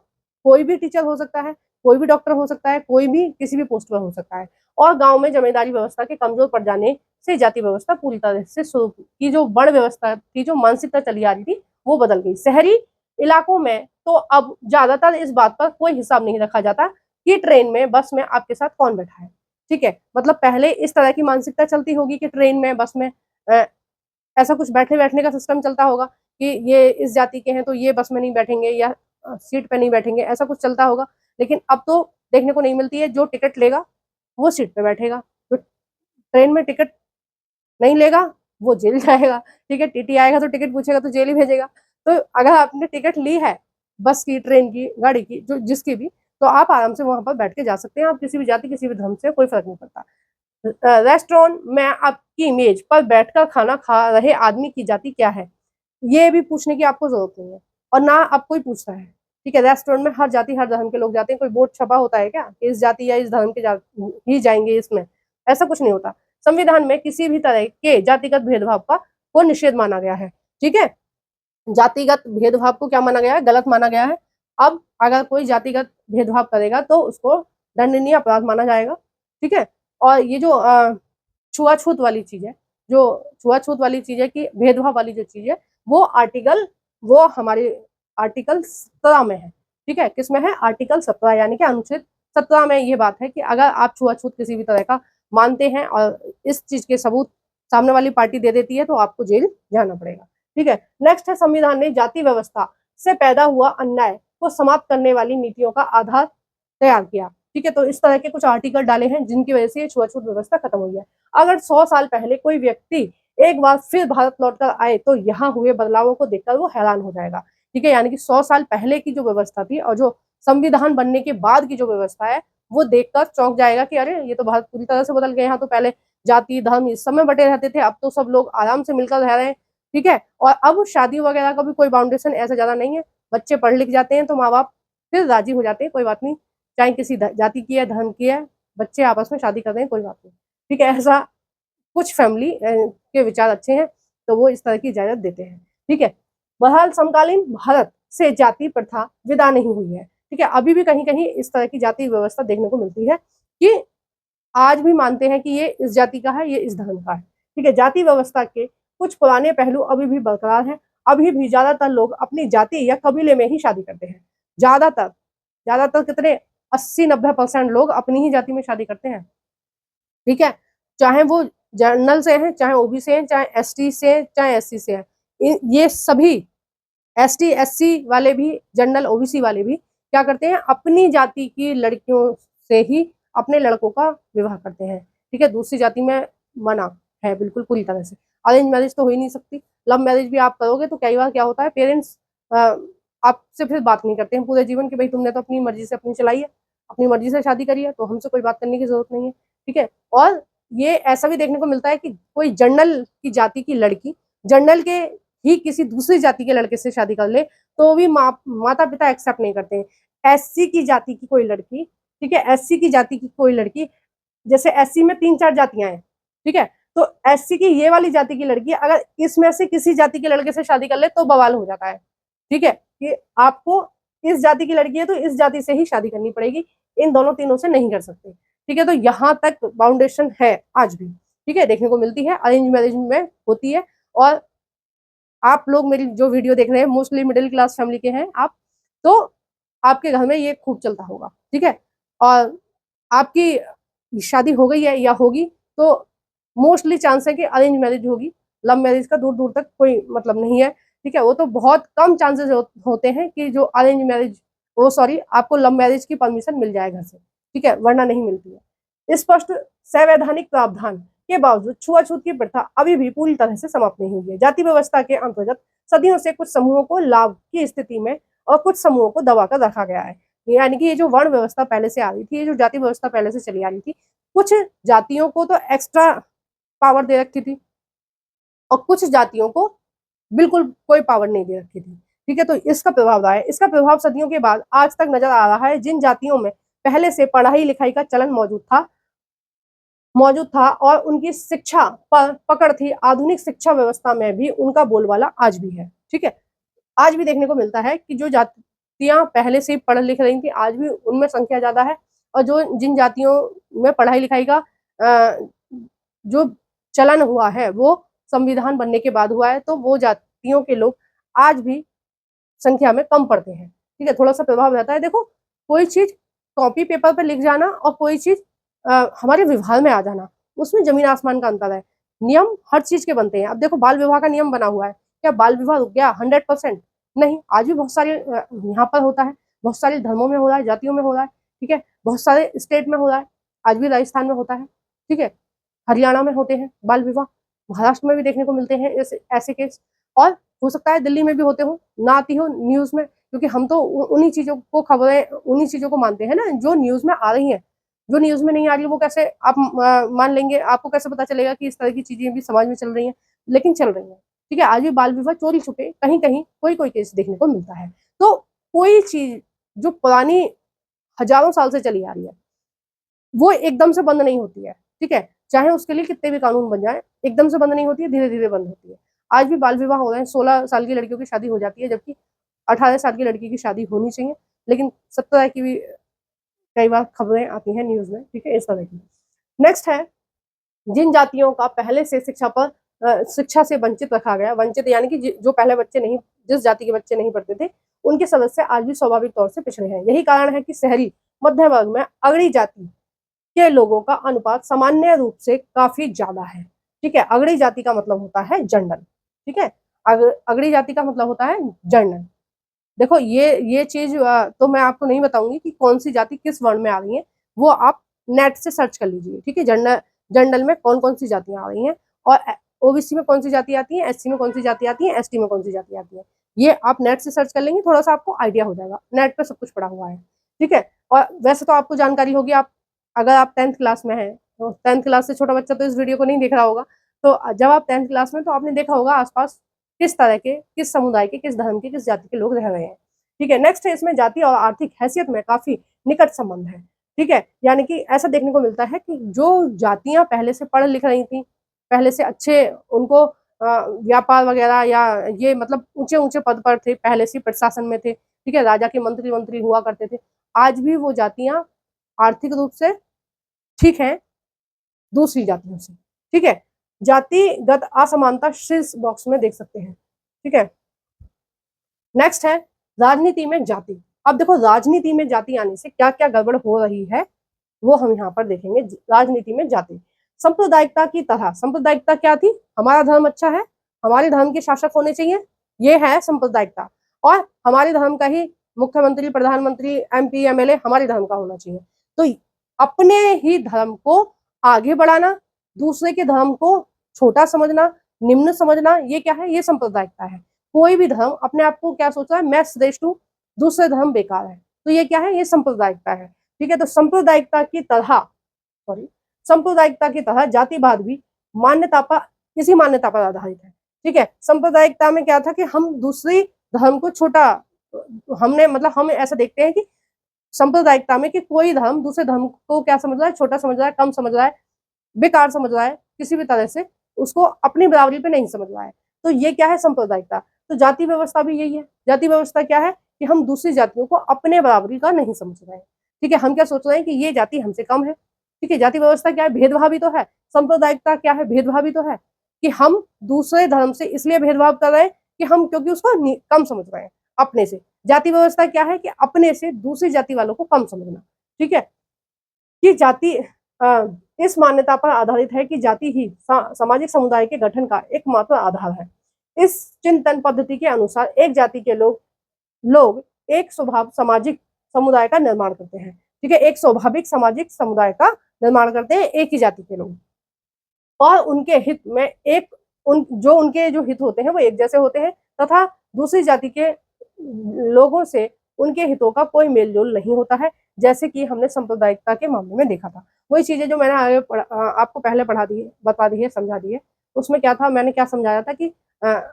कोई भी टीचर हो सकता है, कोई भी डॉक्टर हो सकता है, कोई भी किसी भी पोस्ट पर हो सकता है। और गांव में जमींदारी व्यवस्था के कमजोर पड़ जाने से जाति व्यवस्था पूरी तरह से शुरू की, जो वर्ण व्यवस्था की जो मानसिकता चली आ रही थी वो बदल गई। शहरी इलाकों में तो अब ज्यादातर इस बात पर कोई हिसाब नहीं रखा जाता कि ट्रेन में बस में आपके साथ कौन बैठा है। ठीक है, मतलब पहले इस तरह की मानसिकता चलती होगी कि ट्रेन में बस में ऐसा कुछ बैठने बैठने का सिस्टम चलता होगा कि ये इस जाति के हैं तो ये बस में नहीं बैठेंगे या सीट पे नहीं बैठेंगे, ऐसा कुछ चलता होगा। लेकिन अब तो देखने को नहीं मिलती है, जो टिकट लेगा वो सीट पे बैठेगा, जो ट्रेन में टिकट नहीं लेगा वो जेल जाएगा। ठीक है, टीटी आएगा तो टिकट पूछेगा तो जेल ही भेजेगा। तो अगर आपने टिकट ली है बस की, ट्रेन की, गाड़ी की, जो जिसकी भी, तो आप आराम से वहां पर बैठ के जा सकते हैं। आप किसी भी जाति किसी भी धर्म से कोई फर्क नहीं पड़ता। रेस्टोरेंट में आपकी इमेज पर बैठकर खाना खा रहे आदमी की जाति क्या है, ये भी पूछने की आपको जरूरत नहीं है, और ना अब कोई पूछता है। ठीक है, रेस्टोरेंट में हर जाति हर धर्म के लोग जाते हैं, कोई बोर्ड छपा होता है क्या कि इस जाति या इस धर्म के ही जाएंगे इसमें, ऐसा कुछ नहीं होता। संविधान में किसी भी तरह के जातिगत भेदभाव का को निषेध माना गया है। ठीक है, जातिगत भेदभाव को क्या माना गया है, गलत माना गया है। अब अगर कोई जातिगत भेदभाव करेगा तो उसको दंडनीय अपराध माना जाएगा। ठीक है, और ये जो छुआछूत वाली चीज है, जो छुआछूत वाली चीज है कि भेदभाव वाली जो चीज है, वो हमारे आर्टिकल 17 में है। ठीक है, किसमें है, आर्टिकल 17 यानी कि अनुच्छेद 17 में ये बात है कि अगर आप छुआछूत किसी भी तरह का मानते हैं और इस चीज के सबूत सामने वाली पार्टी दे देती है तो आपको जेल जाना पड़ेगा। ठीक है, नेक्स्ट है, संविधान ने जाति व्यवस्था से पैदा हुआ अन्याय को समाप्त करने वाली नीतियों का आधार तैयार किया। ठीक है, तो इस तरह के कुछ आर्टिकल डाले हैं जिनकी वजह से ये छुआछूत व्यवस्था खत्म हुई है। अगर 100 साल पहले कोई व्यक्ति एक बार फिर भारत लौटकर आए तो यहाँ हुए बदलावों को देखकर वो हैरान हो जाएगा। ठीक है, यानी कि 100 साल पहले की जो व्यवस्था थी और जो संविधान बनने के बाद की जो व्यवस्था है वो देखकर चौंक जाएगा कि अरे ये तो भारत पूरी तरह से बदल गए। यहाँ तो पहले जाति धर्म इस समय बटे रहते थे, अब तो सब लोग आराम से मिलकर रह रहे हैं। ठीक है, और अब शादी वगैरह का भी कोई बाउंडेशन ऐसा ज्यादा नहीं है, बच्चे पढ़ लिख जाते हैं तो माँ बाप फिर राजी हो जाते हैं, कोई बात नहीं, चाहे किसी जाति की है धर्म की है, बच्चे आपस में शादी कर रहे हैं, कोई बात नहीं। ठीक है, ऐसा कुछ फैमिली के विचार अच्छे हैं तो वो इस तरह की इजाजत देते हैं। ठीक है, बहरहाल समकालीन भारत से जाति प्रथा विदा नहीं हुई है। ठीक है, अभी भी कहीं कहीं इस तरह की जाति व्यवस्था देखने को मिलती है कि आज भी मानते हैं कि ये इस जाति का है, ये इस धर्म का है। ठीक है, जाति व्यवस्था के कुछ पुराने पहलू अभी भी बरकरार हैं। अभी भी ज्यादातर लोग अपनी जाति या कबीले में ही शादी करते हैं। ज्यादातर ज्यादातर कितने, 80-90% लोग अपनी ही जाति में शादी करते हैं। ठीक है, चाहे वो जनरल से हैं, चाहे ओबी से हैं, चाहे एसटी से हैं, चाहे एससी से हैं, ये सभी एसटी एससी वाले भी, जनरल ओबीसी वाले भी क्या करते हैं, अपनी जाति की लड़कियों से ही अपने लड़कों का विवाह करते हैं। ठीक है, दूसरी जाति में मना है बिल्कुल पूरी तरह से। अरेंज मैरिज तो हो ही नहीं सकती। लव मैरिज भी आप करोगे तो कई बार क्या होता है, पेरेंट्स आपसे फिर बात नहीं करते हैं पूरे जीवन की, भाई तुमने तो अपनी मर्जी से अपनी चलाई है, अपनी मर्जी से शादी करी है, तो हमसे कोई बात करने की जरूरत नहीं है। ठीक है, और ये ऐसा भी देखने को मिलता है कि कोई जनरल की जाति की लड़की जनरल के ही किसी दूसरी जाति के लड़के से शादी कर ले तो भी माता पिता एक्सेप्ट नहीं करते हैं। एससी की जाति की कोई लड़की, ठीक है, एससी की जाति की कोई लड़की, जैसे एससी में 3-4 जातियां हैं, ठीक है, तो एससी की ये वाली जाति की लड़की अगर इसमें से किसी जाति के लड़के से शादी कर ले तो बवाल हो जाता है, ठीक है, कि आपको इस जाति की लड़की है तो इस जाति से ही शादी करनी पड़ेगी, इन दोनों तीनों से नहीं कर सकते, ठीक है। तो यहाँ तक बाउंडेशन है आज भी, ठीक है, देखने को मिलती है, अरेंज मैरिज में होती है। और आप लोग मेरी जो वीडियो देख रहे हैं मोस्टली मिडिल क्लास फैमिली के हैं आप, तो आपके घर में ये खूब चलता होगा, ठीक है। और आपकी शादी हो गई है या होगी तो मोस्टली चांस है कि अरेंज मैरिज होगी, लव मैरिज का दूर दूर तक कोई मतलब नहीं है, ठीक है। वो तो बहुत कम चांसेस होते हैं कि जो अरेंज मैरिज, वो सॉरी, आपको लव मैरिज की परमिशन मिल जाए घर से, ठीक है, वरना नहीं मिलती है। स्पष्ट संवैधानिक प्रावधान के बावजूद छुआछूत की प्रथा अभी भी पूरी तरह से समाप्त नहीं हुई है। जाति व्यवस्था के अंतर्गत सदियों से कुछ समूहों को लाभ की स्थिति में और कुछ समूहों को दबाकर रखा गया है। यानी कि ये जो वर्ण व्यवस्था पहले से आ रही थी, ये जो जाति व्यवस्था पहले से चली आ रही थी, कुछ जातियों को तो एक्स्ट्रा पावर दे रखी थी और कुछ जातियों को बिल्कुल कोई पावर नहीं दे रखी थी, ठीक है। तो इसका प्रभाव रहा है, इसका प्रभाव सदियों के बाद आज तक नजर आ रहा है। जिन जातियों में पहले से पढ़ाई लिखाई का चलन मौजूद था और उनकी शिक्षा पर पकड़ थी, आधुनिक शिक्षा व्यवस्था में भी उनका बोलबाला आज भी है, ठीक है। आज भी देखने को मिलता है कि जो जातियां पहले से पढ़ लिख रही थी आज भी उनमें संख्या ज्यादा है, और जो जिन जातियों में पढ़ाई लिखाई का जो चलन हुआ है वो संविधान बनने के बाद हुआ है, तो वो जातियों के लोग आज भी संख्या में कम पढ़ते हैं, ठीक है। थोड़ा सा प्रभाव रहता है। देखो, कोई चीज कॉपी पेपर पर लिख जाना और कोई चीज हमारे व्यवहार में आ जाना, उसमें जमीन आसमान का अंतर है। नियम हर चीज के बनते हैं। अब देखो, बाल विवाह का नियम बना हुआ है, क्या बाल विवाह रुक गया 100%? नहीं, आज भी बहुत सारे यहाँ पर होता है, बहुत सारे धर्मों में हो रहा है, जातियों में हो रहा है, ठीक है, बहुत सारे स्टेट में हो रहा है, आज भी राजस्थान में होता है, ठीक है, हरियाणा में होते हैं बाल विवाह, महाराष्ट्र में भी देखने को मिलते हैं ऐसे केस, और हो सकता है दिल्ली में भी होते हो, ना आती हो न्यूज में, क्योंकि हम तो उन्हीं चीजों को खबरें, उन्हीं चीजों को मानते हैं ना जो न्यूज में आ रही हैं। जो न्यूज में नहीं आ रही वो कैसे आप मान लेंगे? आपको कैसे पता चलेगा कि इस तरह की चीजें भी समाज में चल रही हैं? लेकिन चल रही हैं, ठीक है। आज भी बाल विवाह चोरी छुपे कहीं कहीं कोई कोई केस देखने को मिलता है। तो कोई चीज जो पुरानी हजारों साल से चली आ रही है वो एकदम से बंद नहीं होती है, ठीक है, चाहे उसके लिए कितने भी कानून बन जाए, एकदम से बंद नहीं होती है, धीरे धीरे बंद होती है। आज भी बाल विवाह हो रहे हैं, 16 साल की लड़कियों की शादी हो जाती है, जबकि 18 साल की लड़की की शादी होनी चाहिए, लेकिन 17 की भी कई बार खबरें आती हैं न्यूज में, ठीक है, इस तरह की। नेक्स्ट है, जिन जातियों का पहले से शिक्षा से वंचित रखा गया, वंचित यानी कि जो पहले बच्चे नहीं, जिस जाति के बच्चे नहीं पढ़ते थे, उनके सदस्य आज भी स्वाभाविक तौर से पिछड़े हैं। यही कारण है कि शहरी मध्य वर्ग में अगड़ी जाति के लोगों का अनुपात सामान्य रूप से काफी ज्यादा है, ठीक है। अगड़ी जाति का मतलब होता है जनरल, ठीक है, अगड़ी जाति का मतलब होता है जनरल। देखो, ये चीज तो मैं आपको नहीं बताऊंगी कि कौन सी जाति किस वर्ण में आ रही है, वो आप नेट से सर्च कर लीजिए, ठीक है। जनरल में कौन कौन सी जातियां आ रही हैं, और ओबीसी में कौन सी जाति आती है, एससी में कौन सी जाति आती है, एसटी में कौन सी जाति आती है, ये आप नेट से सर्च कर लेंगे, थोड़ा सा आपको आइडिया हो जाएगा, नेट पे सब कुछ पड़ा हुआ है, ठीक है। और वैसे तो आपको जानकारी होगी, आप अगर आप 10th क्लास में हैं, तो 10th क्लास से छोटा बच्चा तो इस वीडियो को नहीं देख रहा होगा, तो जब आप 10th क्लास में, तो आपने देखा होगा आसपास किस तरह के, किस समुदाय के, किस धर्म के, किस जाति के लोग रह रहे हैं, ठीक है। नेक्स्ट है, इसमें जाति और आर्थिक हैसियत में काफी निकट संबंध है, ठीक है। यानी कि ऐसा देखने को मिलता है कि जो जातियां पहले से पढ़ लिख रही थी, पहले से अच्छे उनको व्यापार वगैरह या ये मतलब ऊंचे ऊंचे पद पर थे, पहले से प्रशासन में थे, ठीक है, राजा के मंत्री मंत्री हुआ करते थे, आज भी वो जातियां आर्थिक रूप से ठीक है दूसरी जातियों से, ठीक है। जातिगत असमानता शीर्ष बॉक्स में देख सकते हैं, ठीक है। नेक्स्ट है, राजनीति में जाति। अब देखो, राजनीति में जाति आने से क्या क्या गड़बड़ हो रही है वो हम यहाँ पर देखेंगे। राजनीति में जाति, सांप्रदायिकता की तरह, सांप्रदायिकता क्या थी? हमारा धर्म अच्छा है, हमारे धर्म के शासक होने चाहिए, ये है सांप्रदायिकता, और हमारे धर्म का ही मुख्यमंत्री, प्रधानमंत्री, एमपी, एमएलए हमारे धर्म का होना चाहिए। तो अपने ही धर्म को आगे बढ़ाना, दूसरे के धर्म को छोटा समझना, निम्न समझना, ये क्या है? ये सांप्रदायिकता है। कोई भी धर्म अपने आप को क्या सोच रहा है? मैं श्रेष्ठ हूँ, दूसरे धर्म बेकार है, तो ये क्या है? ये सांप्रदायिकता है, ठीक है। तो सांप्रदायिकता की तरह जातिवाद भी मान्यता पर, इसी मान्यता पर आधारित है ठीक है। सांप्रदायिकता में क्या था कि हम दूसरी धर्म को छोटा, हमने मतलब हम ऐसा देखते हैं कि सांप्रदायिकता में कि कोई धर्म दूसरे धर्म को क्या समझ रहा है, छोटा समझ रहा है, कम समझ रहा है, बेकार समझ रहा है, किसी भी तरह से उसको अपनी बराबरी पे नहीं समझ रहा है। तो ये क्या है, सांप्रदायिकता। तो जाति व्यवस्था भी यही है। जाति व्यवस्था क्या है कि हम दूसरी जातियों को अपने बराबरी का नहीं समझ रहे हैं। ठीक है, हम क्या सोच रहे हैं कि ये जाति हमसे कम है। ठीक है, जाति व्यवस्था क्या है, भेदभाव ही तो है। सांप्रदायिकता क्या है, भेदभाव ही तो है कि हम दूसरे धर्म से इसलिए भेदभाव कर रहे हैं कि हम क्योंकि उसको कम समझ रहे हैं अपने से। जाति व्यवस्था क्या है कि अपने से दूसरी जाति वालों को कम समझना। ठीक है, कि जाति इस मान्यता पर आधारित है कि जाति ही सामाजिक समुदाय के गठन का एकमात्र आधार है। इस चिंतन पद्धति के अनुसार एक जाति के लोग एक स्वभाव सामाजिक समुदाय का निर्माण करते हैं। ठीक है, एक स्वाभाविक सामाजिक समुदाय का निर्माण करते हैं एक ही जाति के लोग, और उनके हित में उनके जो हित होते हैं वो एक जैसे होते हैं, तथा दूसरी जाति के लोगों से उनके हितों का कोई मेल जोल नहीं होता है, जैसे कि हमने सांप्रदायिकता के मामले में देखा था। वही चीजें जो मैंने आगे आपको पहले पढ़ा दी है, बता दी है, समझा दी है। उसमें क्या था, मैंने क्या समझाया था कि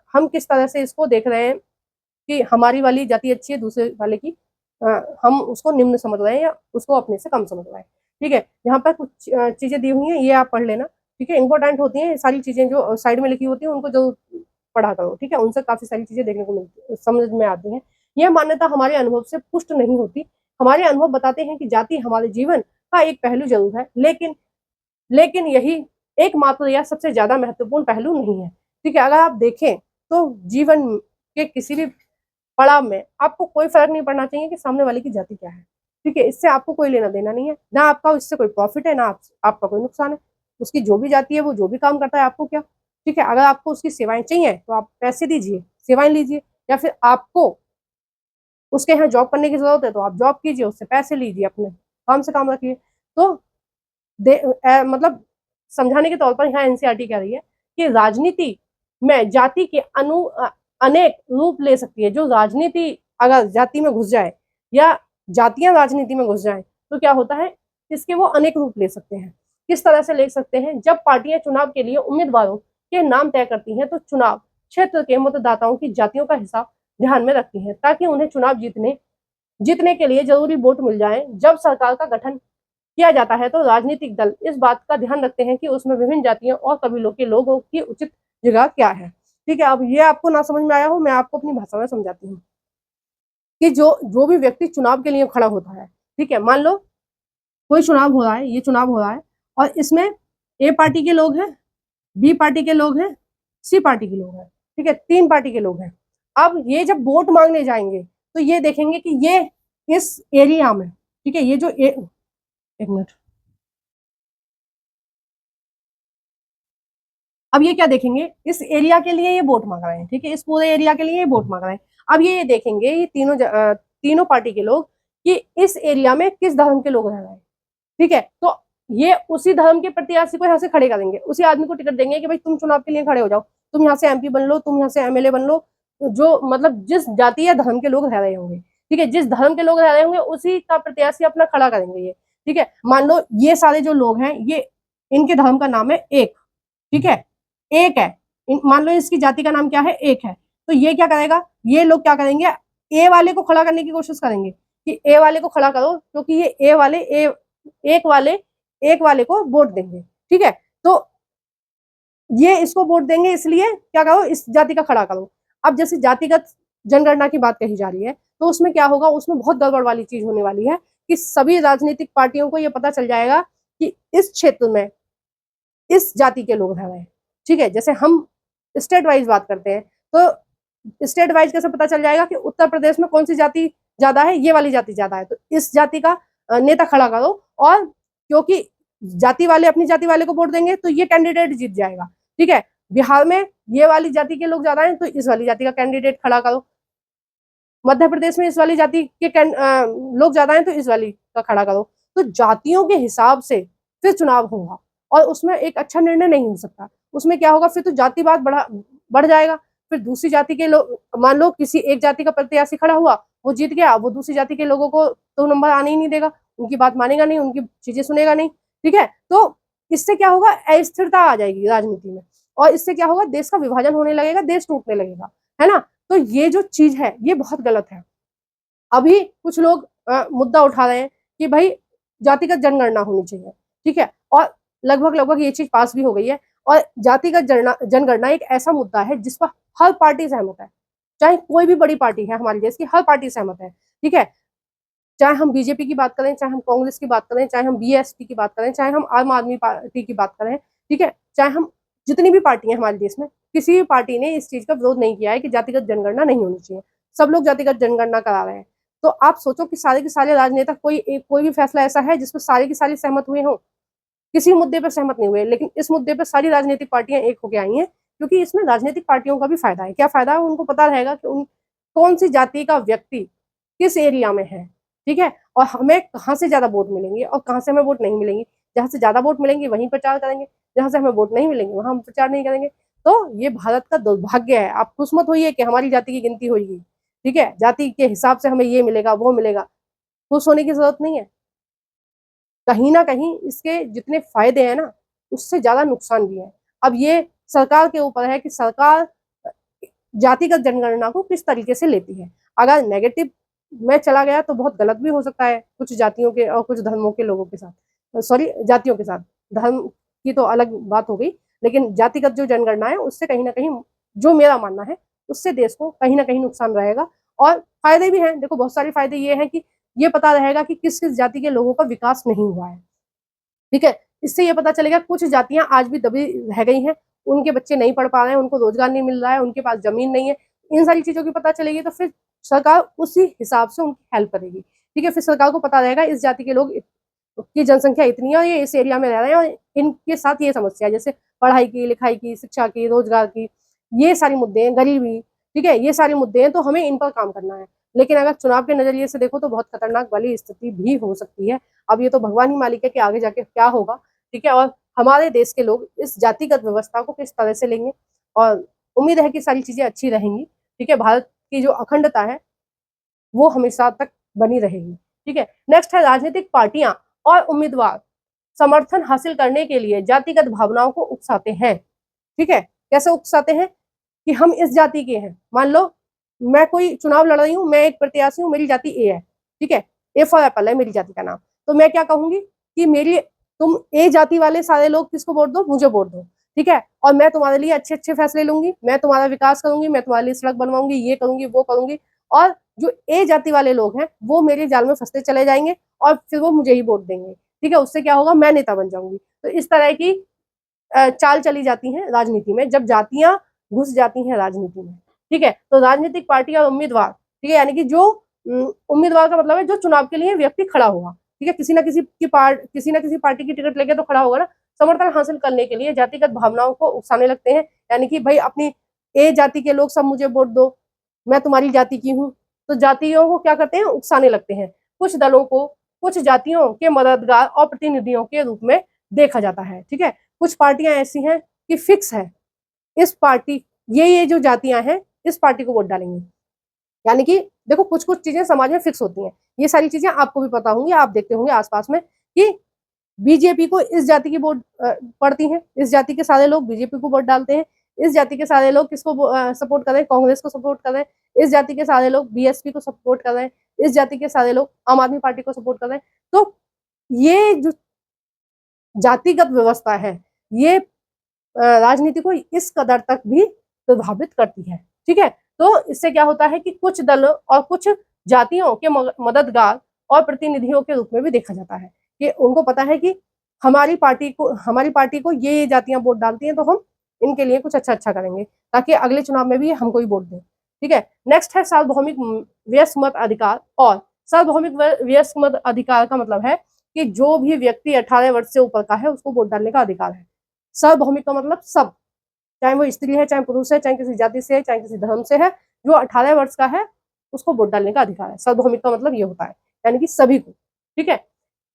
हम किस तरह से इसको देख रहे हैं कि हमारी वाली जाति अच्छी है, दूसरे वाले की हम उसको निम्न समझ रहे हैं या उसको अपने से कम समझ रहे हैं। ठीक है, यहाँ पर कुछ चीजें दी हुई हैं, ये आप पढ़ लेना। ठीक है, इंपॉर्टेंट होती हैं सारी चीजें जो साइड में लिखी होती हैं, उनको जो पढ़ा करो। ठीक है, उनसे काफी सारी चीजें देखने को मिलती, समझ में आती हैं। यह मान्यता हमारे अनुभव से पुष्ट नहीं होती। हमारे अनुभव बताते हैं कि जाति हमारे जीवन का एक पहलू जरूर है, लेकिन यही एकमात्र या सबसे ज्यादा महत्वपूर्ण पहलू नहीं है। ठीक है, अगर आप देखें तो जीवन के किसी भी पड़ाव में आपको कोई फर्क नहीं पड़ना चाहिए कि सामने वाले की जाति क्या है। ठीक है, इससे आपको कोई लेना देना नहीं है, ना आपका इससे कोई प्रॉफिट है, ना आपका कोई नुकसान है। उसकी जो भी जाति है, वो जो भी काम करता है, आपको क्या। ठीक है, अगर आपको उसकी सेवाएं चाहिए तो आप पैसे दीजिए, सेवाएं लीजिए, या फिर आपको उसके यहाँ जॉब करने की जरूरत है तो आप जॉब कीजिए, उससे पैसे लीजिए, अपने काम से काम रखिए। तो मतलब समझाने के तौर पर यहाँ एनसीईआरटी कह रही है कि राजनीति में जाति के अनेक रूप ले सकती है। जो राजनीति अगर जाति में घुस जाए या जातियां राजनीति में घुस जाए तो क्या होता है, इसके वो अनेक रूप ले सकते हैं। किस तरह से ले सकते हैं, जब पार्टियां चुनाव के लिए उम्मीदवारों के नाम तय करती हैं तो चुनाव क्षेत्र के मतदाताओं की जातियों का हिसाब ध्यान में रखती हैं, ताकि उन्हें चुनाव जीतने के लिए जरूरी वोट मिल जाए। जब सरकार का गठन किया जाता है तो राजनीतिक दल इस बात का ध्यान रखते हैं कि उसमें विभिन्न जातियों और कबीलों के लोगों की उचित जगह क्या है। ठीक है, अब ये आपको ना समझ में आया हो, मैं आपको अपनी भाषा में समझाती हूँ कि जो भी व्यक्ति चुनाव के लिए खड़ा होता है, ठीक है, मान लो कोई चुनाव हो रहा है, ये चुनाव हो रहा है और इसमें ए पार्टी के लोग हैं, बी पार्टी के लोग हैं, सी पार्टी के लोग हैं। ठीक है, 3 पार्टी के लोग हैं। अब ये जब वोट मांगने जाएंगे तो ये देखेंगे कि ये इस एरिया में, ठीक है, ये जो एक मिनट, अब ये क्या देखेंगे, इस एरिया के लिए ये वोट मांग रहे हैं। ठीक है, इस पूरे एरिया के लिए ये वोट मांग रहे हैं। अब ये देखेंगे ये तीनों पार्टी के लोग कि इस एरिया में किस धर्म के लोग रह रहे हैं। ठीक है, तो ये उसी धर्म के प्रत्याशी को यहाँ से खड़े करेंगे, उसी आदमी को टिकट देंगे कि भाई तुम चुनाव के लिए खड़े हो जाओ, तुम यहाँ से एमपी बन लो, तुम यहाँ से एमएलए बन लो। जो मतलब जिस जाति या धर्म के लोग रह रहे होंगे, ठीक है, जिस धर्म के लोग रह रहे होंगे उसी का प्रत्याशी अपना खड़ा करेंगे ये। ठीक है, मान लो ये सारे जो लोग हैं, ये इनके धर्म का नाम है एक। ठीक है, एक है, मान लो इसकी जाति का नाम क्या है, एक है। तो ये क्या करेगा, ये लोग क्या करेंगे, ए वाले को खड़ा करने की कोशिश करेंगे कि ए वाले को खड़ा करो, क्योंकि ये एक वाले को वोट देंगे। ठीक है, तो ये इसको वोट देंगे, इसलिए क्या करो, इस जाति का खड़ा करो। अब जैसे जातिगत जनगणना की बात कही जा रही है तो उसमें क्या होगा, उसमें बहुत गड़बड़ वाली चीज होने वाली है कि सभी राजनीतिक पार्टियों को यह पता चल जाएगा कि इस क्षेत्र में इस जाति के लोग रह रहे हैं। ठीक है, जैसे हम स्टेट वाइज बात करते हैं तो स्टेट वाइज कैसे पता चल जाएगा कि उत्तर प्रदेश में कौन सी जाति ज्यादा है, ये वाली जाति ज्यादा है, तो इस जाति का नेता खड़ा करो। और क्योंकि जाति वाले अपनी जाति वाले को वोट देंगे तो ये कैंडिडेट जीत जाएगा। ठीक है, बिहार में ये वाली जाति के लोग ज्यादा हैं तो इस वाली जाति का कैंडिडेट खड़ा करो, मध्य प्रदेश में इस वाली जाति के लोग ज्यादा हैं तो इस वाली का खड़ा करो। तो जातियों के हिसाब से फिर चुनाव होगा और उसमें एक अच्छा निर्णय नहीं हो सकता। उसमें क्या होगा, फिर तो जातिवाद बढ़ जाएगा। फिर दूसरी जाति के लोग, मान लो किसी एक जाति का प्रत्याशी खड़ा हुआ, वो जीत गया, वो दूसरी जाति के लोगों को तो नंबर आने ही नहीं देगा, उनकी बात मानेगा नहीं, उनकी चीजें सुनेगा नहीं। ठीक है, तो इससे क्या होगा, अस्थिरता आ जाएगी राजनीति में। और इससे क्या होगा, देश का विभाजन होने लगेगा, देश टूटने लगेगा, है ना। तो ये जो चीज है ये बहुत गलत है। अभी कुछ लोग मुद्दा उठा रहे हैं कि भाई जातिगत जनगणना होनी चाहिए, ठीक है, और लगभग लगभग ये चीज पास भी हो गई है। और जातिगत जनगणना एक ऐसा मुद्दा है जिस पर हर पार्टी सहमत है, चाहे कोई भी बड़ी पार्टी है हमारे देश की, हर पार्टी सहमत है, ठीक है। चाहे हम बीजेपी की बात करें, चाहे हम कांग्रेस की बात करें, चाहे हम बीएसपी की बात करें, चाहे हम आम आदमी पार्टी की बात करें, ठीक है, चाहे हम जितनी भी पार्टी है हमारे देश में, किसी भी पार्टी ने इस चीज का विरोध नहीं किया है कि जातिगत जनगणना नहीं होनी चाहिए। सब लोग जातिगत जनगणना करा रहे हैं। तो आप सोचो कि सारे के सारे राजनेता, कोई भी फैसला ऐसा है जिसमें सारे के सारे सहमत हुए हों? किसी मुद्दे पर सहमत नहीं हुए, लेकिन इस मुद्दे पर सारी राजनीतिक पार्टियां एक होकर आई हैं, क्योंकि इसमें राजनीतिक पार्टियों का भी फायदा है। क्या फायदा है? उनको पता रहेगा कि उन कौन सी जाति का व्यक्ति किस एरिया में है, ठीक है, और हमें कहाँ से ज्यादा वोट मिलेंगे और कहाँ से हमें वोट नहीं मिलेंगे। जहाँ से ज्यादा वोट मिलेंगे वहीं प्रचार करेंगे, जहाँ से हमें वोट नहीं मिलेंगे वहां हम प्रचार नहीं करेंगे। तो ये भारत का दुर्भाग्य है। आप खुश मत होइए कि हमारी जाति की गिनती होगी, ठीक है, जाति के हिसाब से हमें ये मिलेगा वो मिलेगा। खुश होने की जरूरत नहीं है। कहीं ना कहीं इसके जितने फायदे हैं ना, उससे ज्यादा नुकसान भी है। अब ये सरकार के ऊपर है कि सरकार जातिगत जनगणना को किस तरीके से लेती है। अगर नेगेटिव में चला गया तो बहुत गलत भी हो सकता है कुछ जातियों के और कुछ धर्मों के लोगों के साथ, सॉरी जातियों के साथ। धर्म की तो अलग बात हो गई, लेकिन जातिगत जो जनगणना है उससे कहीं ना कहीं, जो मेरा मानना है, उससे देश को कहीं ना कहीं नुकसान रहेगा। और फायदे भी हैं, देखो बहुत सारे फायदे ये हैं कि ये पता रहेगा कि किस किस जाति के लोगों का विकास नहीं हुआ है, ठीक है। इससे ये पता चलेगा कुछ जातियां आज भी दबी रह गई हैं, उनके बच्चे नहीं पढ़ पा रहे हैं, उनको रोजगार नहीं मिल रहा है, उनके पास जमीन नहीं है। इन सारी चीजों की पता चलेगी तो फिर सरकार उसी हिसाब से उनकी हेल्प करेगी, ठीक है। फिर सरकार को पता रहेगा इस जाति के लोग की जनसंख्या इतनी है और ये इस एरिया में रह रहे हैं और इनके साथ ये समस्या है, जैसे पढ़ाई की, लिखाई की, शिक्षा की, रोजगार की, ये सारी मुद्दे हैं, गरीबी, ठीक है, ये सारे मुद्दे हैं, तो हमें इन पर काम करना है। लेकिन अगर चुनाव के नजरिए से देखो तो बहुत खतरनाक वाली स्थिति भी हो सकती है। अब ये तो भगवान ही मालिक है कि आगे जाके क्या होगा, ठीक है, और हमारे देश के लोग इस जातिगत व्यवस्था को किस तरह से लेंगे। और उम्मीद है कि सारी चीजें अच्छी रहेंगी, ठीक है। भारत की जो अखंडता है वो हमेशा तक बनी रहेगी, ठीक है। नेक्स्ट है राजनीतिक पार्टियां और उम्मीदवार समर्थन हासिल करने के लिए जातिगत भावनाओं को उकसाते हैं, ठीक है। कैसे उकसाते हैं? कि हम इस जाति के हैं, मान लो मैं कोई चुनाव लड़ रही हूँ, मैं एक प्रत्याशी हूँ, मेरी जाति ए है, ठीक है, ए फॉर एप्पल है मेरी जाति का नाम। तो मैं क्या कहूंगी कि मेरी, तुम ए जाति वाले सारे लोग किसको वोट दो? मुझे वोट दो, ठीक है, और मैं तुम्हारे लिए अच्छे अच्छे फैसले लूंगी, मैं तुम्हारा विकास करूंगी, मैं तुम्हारे लिए सड़क बनवाऊंगी, ये करूंगी वो करूंगी। और जो ए जाति वाले लोग हैं वो मेरे जाल में फंसते चले जाएंगे और फिर वो मुझे ही वोट देंगे, ठीक है। उससे क्या होगा? मैं नेता बन जाऊंगी। तो इस तरह की चाल चली जाती है राजनीति में, जब जातियां घुस जाती हैं राजनीति में, ठीक है। तो राजनीतिक पार्टी और उम्मीदवार, ठीक है, यानी कि जो उम्मीदवार का मतलब है जो चुनाव के लिए व्यक्ति खड़ा होगा, ठीक है, किसी ना किसी पार्टी की टिकट लेके तो खड़ा होगा ना। समर्थन हासिल करने के लिए जातिगत भावनाओं को उकसाने लगते हैं, यानी कि भाई अपनी ए जाति के लोग सब मुझे वोट दो, मैं तुम्हारी जाति की हूँ। तो जातियों को क्या करते हैं? उकसाने लगते हैं। कुछ दलों को कुछ जातियों के मददगार और प्रतिनिधियों के रूप में देखा जाता है, ठीक है। कुछ पार्टियां ऐसी हैं कि फिक्स है, इस पार्टी, ये जो जातियां हैं इस पार्टी को वोट डालेंगी। यानी कि देखो कुछ कुछ चीजें समाज में फिक्स होती हैं। ये सारी चीजें आपको भी पता होंगी, आप देखते होंगे आसपास में कि बीजेपी को इस जाति की वोट पड़ती है, इस जाति के सारे लोग बीजेपी को वोट डालते हैं, इस जाति के सारे लोग किसको सपोर्ट कर रहे हैं? कांग्रेस को सपोर्ट कर रहे हैं, इस जाति के सारे लोग बीएसपी को सपोर्ट कर रहे हैं, इस जाति के सारे लोग आम आदमी पार्टी को सपोर्ट कर रहे हैं। तो ये जो जातिगत व्यवस्था है ये राजनीति को इस कदर तक भी प्रभावित करती है, ठीक है। तो इससे क्या होता है कि कुछ दल और कुछ जातियों के मददगार और प्रतिनिधियों के रूप में भी देखा जाता है कि उनको पता है कि हमारी पार्टी को ये जातियां वोट डालती हैं, तो हम इनके लिए कुछ अच्छा अच्छा करेंगे ताकि अगले चुनाव में भी हमको ही वोट दें, ठीक है। नेक्स्ट है सार्वभौमिक वयस्क मत अधिकार। और सार्वभौमिक वयस्क मत अधिकार का मतलब है कि जो भी व्यक्ति 18 वर्ष से ऊपर का है उसको वोट डालने का अधिकार है। सार्वभौमिक का मतलब सब, चाहे वो स्त्री है, चाहे पुरुष है, चाहे किसी जाति से है, चाहे किसी धर्म से है, जो 18 वर्ष का है उसको वोट डालने का अधिकार है। सार्वभौमिक का मतलब ये होता है, यानी कि सभी को, ठीक है।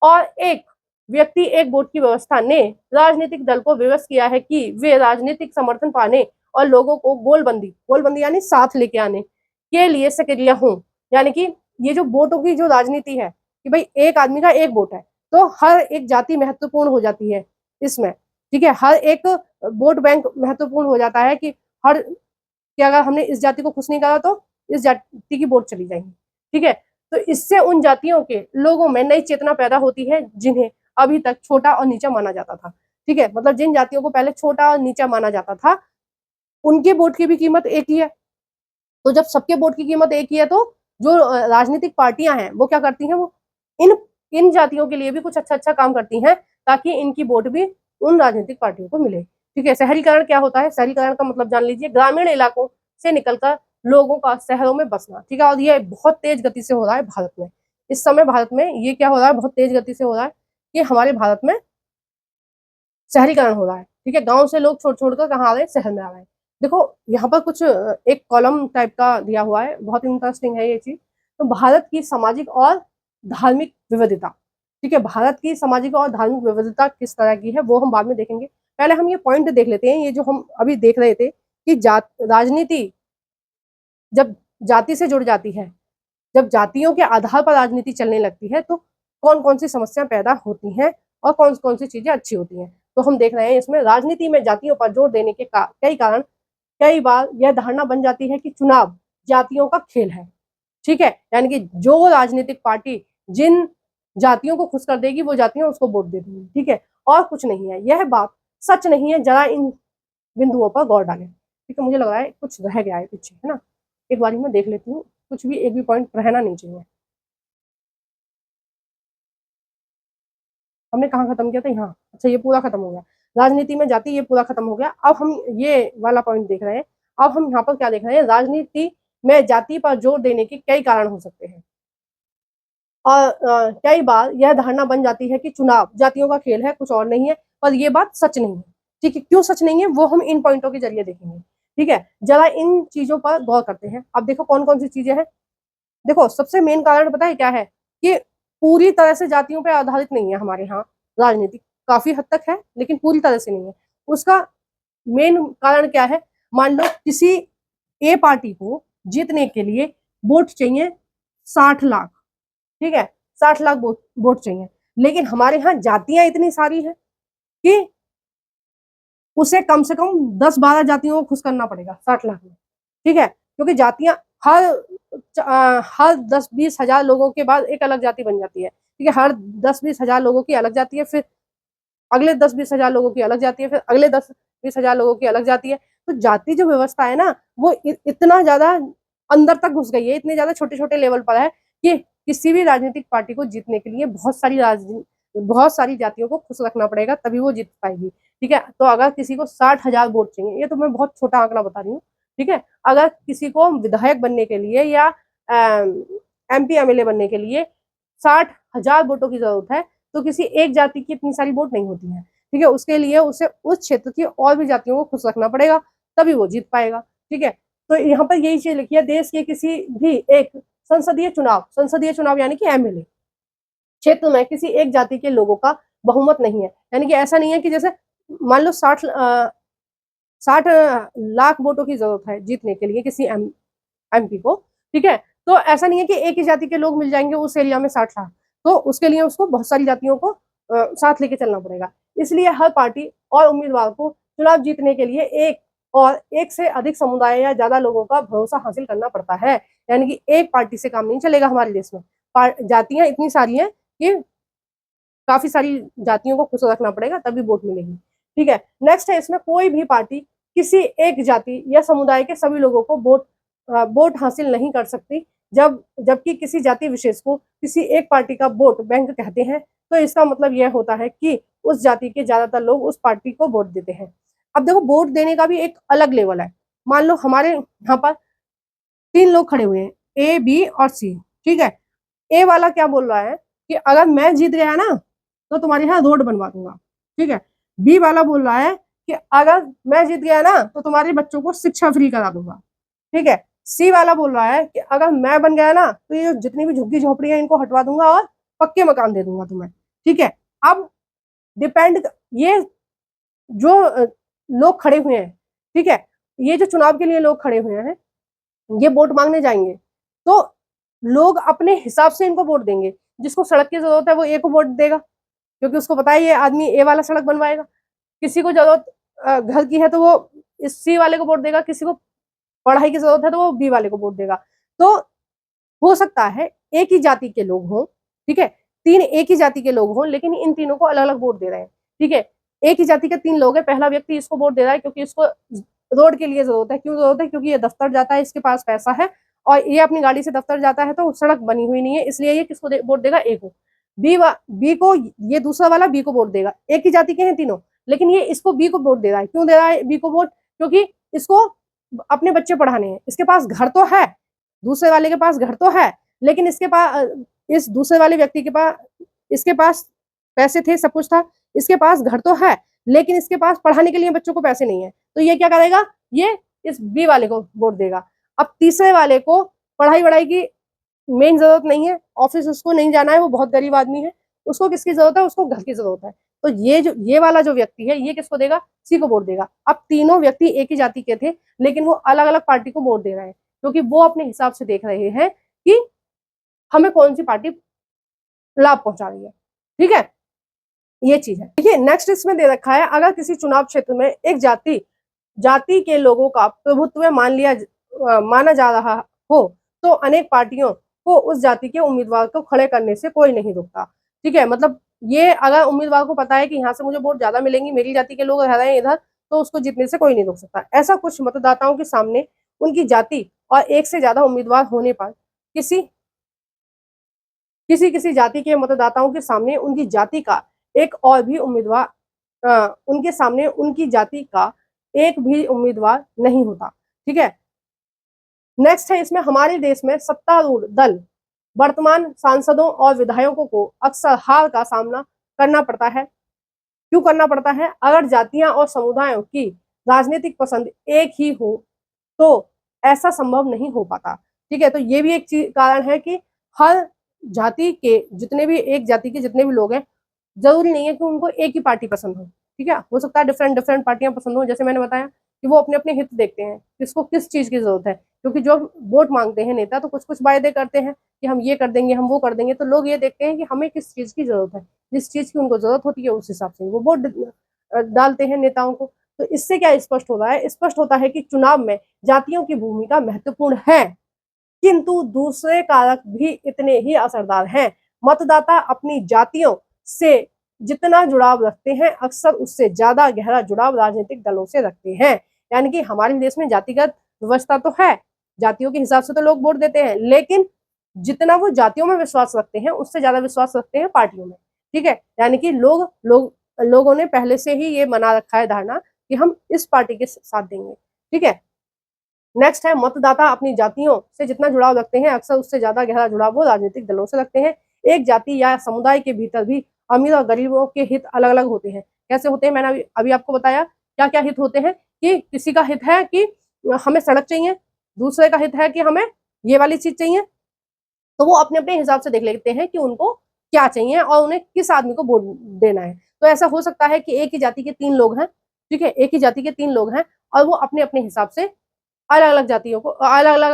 और एक व्यक्ति एक वोट की व्यवस्था ने राजनीतिक दल को विवश किया है कि वे राजनीतिक समर्थन पाने और लोगों को गोलबंदी यानी साथ लेके आने के लिए सक्रिय हों। यानी कि ये जो वोटों की जो राजनीति है कि भाई एक आदमी का एक वोट है, तो हर एक जाति महत्वपूर्ण हो जाती है इसमें, ठीक है, हर एक वोट बैंक महत्वपूर्ण हो जाता है कि हर कि अगर हमने इस जाति को खुश नहीं करा तो इस जाति की वोट चली जाएंगी। ठीक है, तो इससे उन जातियों के लोगों में नई चेतना पैदा होती है जिन्हें अभी तक छोटा और नीचा माना जाता था। ठीक है, मतलब जिन जातियों को पहले छोटा और नीचा माना जाता था उनके वोट की भी कीमत एक ही है। तो जब सबके वोट की कीमत एक ही है तो जो राजनीतिक पार्टियां हैं वो क्या करती हैं, वो इन इन जातियों के लिए भी कुछ अच्छा अच्छा काम करती हैं ताकि इनकी वोट भी उन राजनीतिक पार्टियों को मिले। ठीक है, शहरीकरण क्या होता है, शहरीकरण का मतलब जान लीजिए ग्रामीण इलाकों से निकलकर लोगों का शहरों में बसना। ठीक है, और ये बहुत तेज गति से हो रहा है भारत में। इस समय भारत में ये क्या हो रहा है, बहुत तेज गति से हो रहा है कि हमारे भारत में शहरीकरण हो रहा है। ठीक है, गांव से लोग छोड़ छोड़कर कहाँ आ रहे हैं, शहर में आ रहे हैं। देखो यहाँ पर कुछ एक कॉलम टाइप का दिया हुआ है, बहुत इंटरेस्टिंग है ये चीज। तो भारत की सामाजिक और धार्मिक विविधता। ठीक है, भारत की सामाजिक और धार्मिक विविधता किस तरह की है वो हम बाद में देखेंगे। पहले हम ये पॉइंट देख लेते हैं, ये जो हम अभी देख रहे थे कि राजनीति जब जाति से जुड़ जाती है, जब जातियों के आधार पर राजनीति चलने लगती है तो कौन कौन सी समस्या पैदा होती हैं और कौन कौन सी चीजें अच्छी होती हैं। तो हम देख रहे हैं इसमें राजनीति में जातियों पर जोर देने के कई कारण। कई बार यह धारणा बन जाती है कि चुनाव जातियों का खेल है। ठीक है, यानी कि जो राजनीतिक पार्टी जिन जातियों को खुश कर देगी वो जातियां उसको वोट दे देंगी। ठीक है, और कुछ नहीं है, यह बात सच नहीं है, जरा इन बिंदुओं पर गौर डालें। ठीक है, मुझे लग रहा है कुछ रह गया है पीछे, है ना, एक बार मैं देख लेती हूँ, कुछ भी एक भी पॉइंट रहना नहीं चाहिए। हमने कहाँ खत्म किया था, यहाँ, अच्छा ये पूरा खत्म हो गया। राजनीति में जाति ये पूरा खत्म हो गया। अब हम ये वाला पॉइंट देख रहे हैं। अब हम यहाँ पर क्या देख रहे हैं, राजनीति में जाति पर जोर देने के कई कारण हो सकते हैं और कई बार यह धारणा बन जाती है कि चुनाव जातियों का खेल है, कुछ और नहीं है, पर यह बात सच नहीं है। ठीक है, क्यों सच नहीं है वो हम इन पॉइंटों के जरिए देखेंगे। ठीक है, जरा इन चीजों पर गौर करते हैं। अब देखो कौन कौन सी चीजें हैं। देखो सबसे मेन कारण पता है क्या है, कि पूरी तरह से जातियों पर आधारित नहीं है हमारे यहाँ राजनीति, काफी हद तक है लेकिन पूरी तरह से नहीं है। उसका मेन कारण क्या है, मान लो किसी ए पार्टी को जीतने के लिए वोट चाहिए 60 लाख। ठीक है, 60 लाख वोट चाहिए, लेकिन हमारे यहाँ जातियां इतनी सारी हैं कि उसे कम से कम 10-12 जातियों को खुश करना पड़ेगा 60 लाख में। ठीक है, क्योंकि जातियां हर हर 10-20 हजार लोगों के बाद एक अलग जाति बन जाती है। ठीक है, हर 10-20 हजार लोगों की अलग जाती है, फिर अगले 10-20 हजार लोगों की अलग जाती है, फिर अगले 10-20 हजार लोगों की अलग जाती है। तो जाति जो व्यवस्था है ना वो इतना ज्यादा अंदर तक घुस गई है, इतने ज्यादा छोटे छोटे लेवल पर है कि किसी भी राजनीतिक पार्टी को जीतने के लिए बहुत सारी जातियों को खुश रखना पड़ेगा तभी वो जीत पाएगी। ठीक है, तो अगर किसी को 60 हजार वोट चाहिए, ये तो मैं बहुत छोटा आंकड़ा बता रही हूँ। ठीक है, अगर किसी को विधायक बनने के लिए या MP MLA बनने के लिए 60 हजार वोटों की जरूरत है, तो किसी एक जाति की इतनी सारी वोट नहीं होती है। ठीक है, उसके लिए उसे उस क्षेत्र की और भी जातियों को खुश रखना पड़ेगा तभी वो जीत पाएगा। ठीक है, तो यहाँ पर यही चीज लिखी है, देश के किसी भी एक संसदीय चुनाव यानी कि MLA क्षेत्र में किसी एक जाति के लोगों का बहुमत नहीं है। यानी कि ऐसा नहीं है कि जैसे मान लो 60 लाख वोटों की जरूरत है जीतने के लिए किसी MP को। ठीक है, तो ऐसा नहीं है कि एक ही जाति के लोग मिल जाएंगे उस एरिया में 60 लाख, तो उसके लिए उसको बहुत सारी जातियों को साथ लेके चलना पड़ेगा। इसलिए हर पार्टी और उम्मीदवार को चुनाव जीतने के लिए एक से अधिक समुदाय या ज्यादा लोगों का भरोसा हासिल करना पड़ता है। यानी कि एक पार्टी से काम नहीं चलेगा हमारे देश में, जातियां इतनी सारी हैं कि काफी सारी जातियों को खुश रखना पड़ेगा तभी वोट मिलेगी। ठीक है, नेक्स्ट है इसमें, कोई भी पार्टी किसी एक जाति या समुदाय के सभी लोगों को वोट हासिल नहीं कर सकती। जबकि किसी जाति विशेष को किसी एक पार्टी का वोट बैंक कहते हैं, तो इसका मतलब यह होता है कि उस जाति के ज्यादातर लोग उस पार्टी को वोट देते हैं। अब देखो वोट देने का भी एक अलग लेवल है। मान लो हमारे यहाँ पर 3 लोग खड़े हुए हैं, A B और C। ठीक है, ए वाला क्या बोल रहा है कि अगर मैं जीत गया ना तो तुम्हारे यहाँ रोड बनवा दूंगा। ठीक है, B वाला बोल रहा है कि अगर मैं जीत गया ना तो तुम्हारे बच्चों को शिक्षा फ्री करा दूंगा। ठीक है, C वाला बोल रहा है कि अगर मैं बन गया ना तो ये जितनी भी झुग्गी झोपड़ी है इनको हटवा दूंगा और पक्के मकान दे दूंगा तुम्हें। ठीक है, अब डिपेंड ये जो लोग खड़े हुए हैं, ठीक है, ये जो चुनाव के लिए लोग खड़े हुए हैं ये वोट मांगने जाएंगे तो लोग अपने हिसाब से इनको वोट देंगे। जिसको सड़क की जरूरत है वो A को वोट देगा क्योंकि उसको पता है ये आदमी A वाला सड़क बनवाएगा। किसी को जरूरत घर की है तो वो इस सी वाले को वोट देगा, किसी को पढ़ाई की जरूरत है तो वो बी वाले को वोट देगा। तो हो सकता है एक ही जाति के लोग हों, ठीक है, तीन एक ही जाति के लोग हों, लेकिन इन तीनों को अलग अलग वोट दे रहे हैं, ठीक है। एक ही जाति के तीन लोग हैं, पहला व्यक्ति इसको वोट दे रहा है क्योंकि इसको रोड के लिए जरूरत है। क्यों जरूरत है? क्योंकि ये दफ्तर जाता है, इसके पास पैसा है, और ये अपनी गाड़ी से दफ्तर जाता है, तो सड़क बनी हुई नहीं है, इसलिए ये किसको वोट देगा? ए को। बी को, ये दूसरा वाला बी को वोट देगा। एक ही जाति के हैं तीनों, लेकिन ये इसको बी को वोट दे रहा है। क्यों दे रहा है बी को वोट? क्योंकि इसको अपने बच्चे पढ़ाने हैं, इसके पास घर तो है, दूसरे वाले के पास घर तो है, लेकिन इसके पास, इस दूसरे वाले व्यक्ति के पास, इसके पास पैसे थे, सब कुछ था, इसके पास घर तो है, लेकिन इसके पास पढ़ाने के लिए बच्चों को पैसे नहीं है, तो ये क्या करेगा? ये इस बी वाले को वोट देगा। अब तीसरे वाले को पढ़ाई वढ़ाई की मेन जरूरत नहीं है, ऑफिस उसको नहीं जाना है, वो बहुत गरीब आदमी है, उसको किसकी जरूरत है? उसको घर की जरूरत है। तो ये वाला जो व्यक्ति है, ये किसको देगा? सी को वोट देगा। अब तीनों व्यक्ति एक ही जाति के थे, लेकिन वो अलग अलग पार्टी को वोट दे रहे हैं, क्योंकि वो अपने हिसाब से देख रहे हैं कि हमें कौन सी पार्टी लाभ पहुंचा रही है, ठीक है, ये चीज है। देखिए नेक्स्ट इसमें दे रखा है, अगर किसी चुनाव क्षेत्र में एक जाति के लोगों का प्रभुत्व माना जा रहा हो, तो अनेक पार्टियों को उस जाति के उम्मीदवार को खड़े करने से कोई नहीं रोकता, ठीक है। मतलब ये अगर उम्मीदवार को पता है कि यहाँ से मुझे वोट ज्यादा मिलेंगी, मेरी जाति के लोग रह रहे हैं इधर, तो उसको जीतने से कोई नहीं रोक सकता। ऐसा कुछ मतदाताओं के सामने उनकी जाति और एक से ज्यादा उम्मीदवार होने पर किसी जाति के मतदाताओं के सामने उनकी जाति का एक और भी उम्मीदवार उनके सामने उनकी जाति का एक भी उम्मीदवार नहीं होता, ठीक है। नेक्स्ट है इसमें, हमारे देश में सत्तारूढ़ दल वर्तमान सांसदों और विधायकों को अक्सर हार का सामना करना पड़ता है। क्यों करना पड़ता है? अगर जातियां और समुदायों की राजनीतिक पसंद एक ही हो तो ऐसा संभव नहीं हो पाता, ठीक है। तो ये भी एक कारण है कि हर जाति के जितने भी, एक जाति के जितने भी लोग हैं, जरूरी नहीं है कि उनको एक ही पार्टी पसंद हो, ठीक है। हो सकता है डिफरेंट पार्टियां पसंद हो, जैसे मैंने बताया कि वो अपने अपने हित देखते हैं, किसको किस चीज की जरूरत है। क्योंकि जो वोट मांगते हैं नेता, तो कुछ कुछ वायदे करते हैं कि हम ये कर देंगे, हम वो कर देंगे, तो लोग ये देखते हैं कि हमें किस चीज की जरूरत है, जिस चीज की उनको जरूरत होती है उस हिसाब से वो वोट डालते हैं नेताओं को। तो इससे क्या स्पष्ट हो रहा है? स्पष्ट होता है कि चुनाव में जातियों की भूमिका महत्वपूर्ण है, किंतु दूसरे कारक भी इतने ही असरदार हैं। मतदाता अपनी जातियों से जितना जुड़ाव रखते हैं, अक्सर उससे ज्यादा गहरा जुड़ाव राजनीतिक दलों से रखते हैं। यानी कि हमारे देश में जातिगत व्यवस्था तो है, जातियों के हिसाब से तो लोग वोट देते हैं, लेकिन जितना वो जातियों में विश्वास रखते हैं, उससे ज्यादा विश्वास रखते हैं पार्टियों में, ठीक है। यानी कि लोगों ने पहले से ही ये मना रखा है धारणा कि हम इस पार्टी के साथ देंगे, ठीक है। नेक्स्ट है, मतदाता अपनी जातियों से जितना जुड़ाव रखते हैं, अक्सर उससे ज्यादा गहरा जुड़ाव वो राजनीतिक दलों से रखते हैं। एक जाति या समुदाय के भीतर भी अमीर और गरीबों के हित अलग अलग होते हैं। कैसे होते हैं? मैंने अभी आपको बताया क्या क्या हित होते हैं, कि किसी का हित है कि हमें सड़क चाहिए, दूसरे का हित है कि हमें ये वाली चीज चाहिए, तो वो अपने अपने हिसाब से देख लेते हैं कि उनको क्या चाहिए और उन्हें किस आदमी को वोट देना है। तो ऐसा हो सकता है कि एक ही जाति के तीन लोग हैं, ठीक है, एक ही जाति के तीन लोग हैं, और वो अपने अपने हिसाब से अलग अलग जातियों को, अलग अलग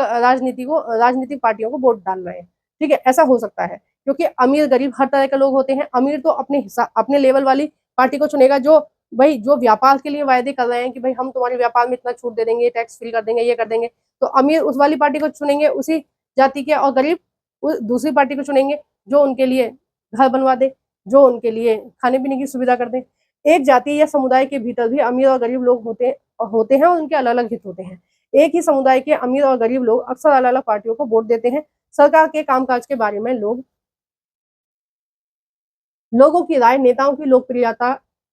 राजनीतिक पार्टियों को वोट डाल रहे हैं, ठीक है। ऐसा हो सकता है क्योंकि अमीर गरीब हर तरह के लोग होते हैं। अमीर तो अपने लेवल वाली पार्टी को चुनेगा, जो व्यापार के लिए वायदे कर रहे हैं कि भाई हम तुम्हारे व्यापार में इतना छूट दे देंगे, टैक्स फ्री कर देंगे, ये कर देंगे, तो अमीर उस वाली पार्टी को चुनेंगे उसी जाति के, और गरीब दूसरी पार्टी को चुनेंगे जो उनके लिए घर बनवा दे, जो उनके लिए खाने पीने की सुविधा कर दे। एक जाति या समुदाय के भीतर भी अमीर और गरीब लोग होते हैं और उनके अलग अलग हित होते हैं। एक ही समुदाय के अमीर और गरीब लोग अक्सर अलग अलग पार्टियों को वोट देते हैं। सरकार के कामकाज के बारे में लोगों की राय नेताओं की लोकप्रियता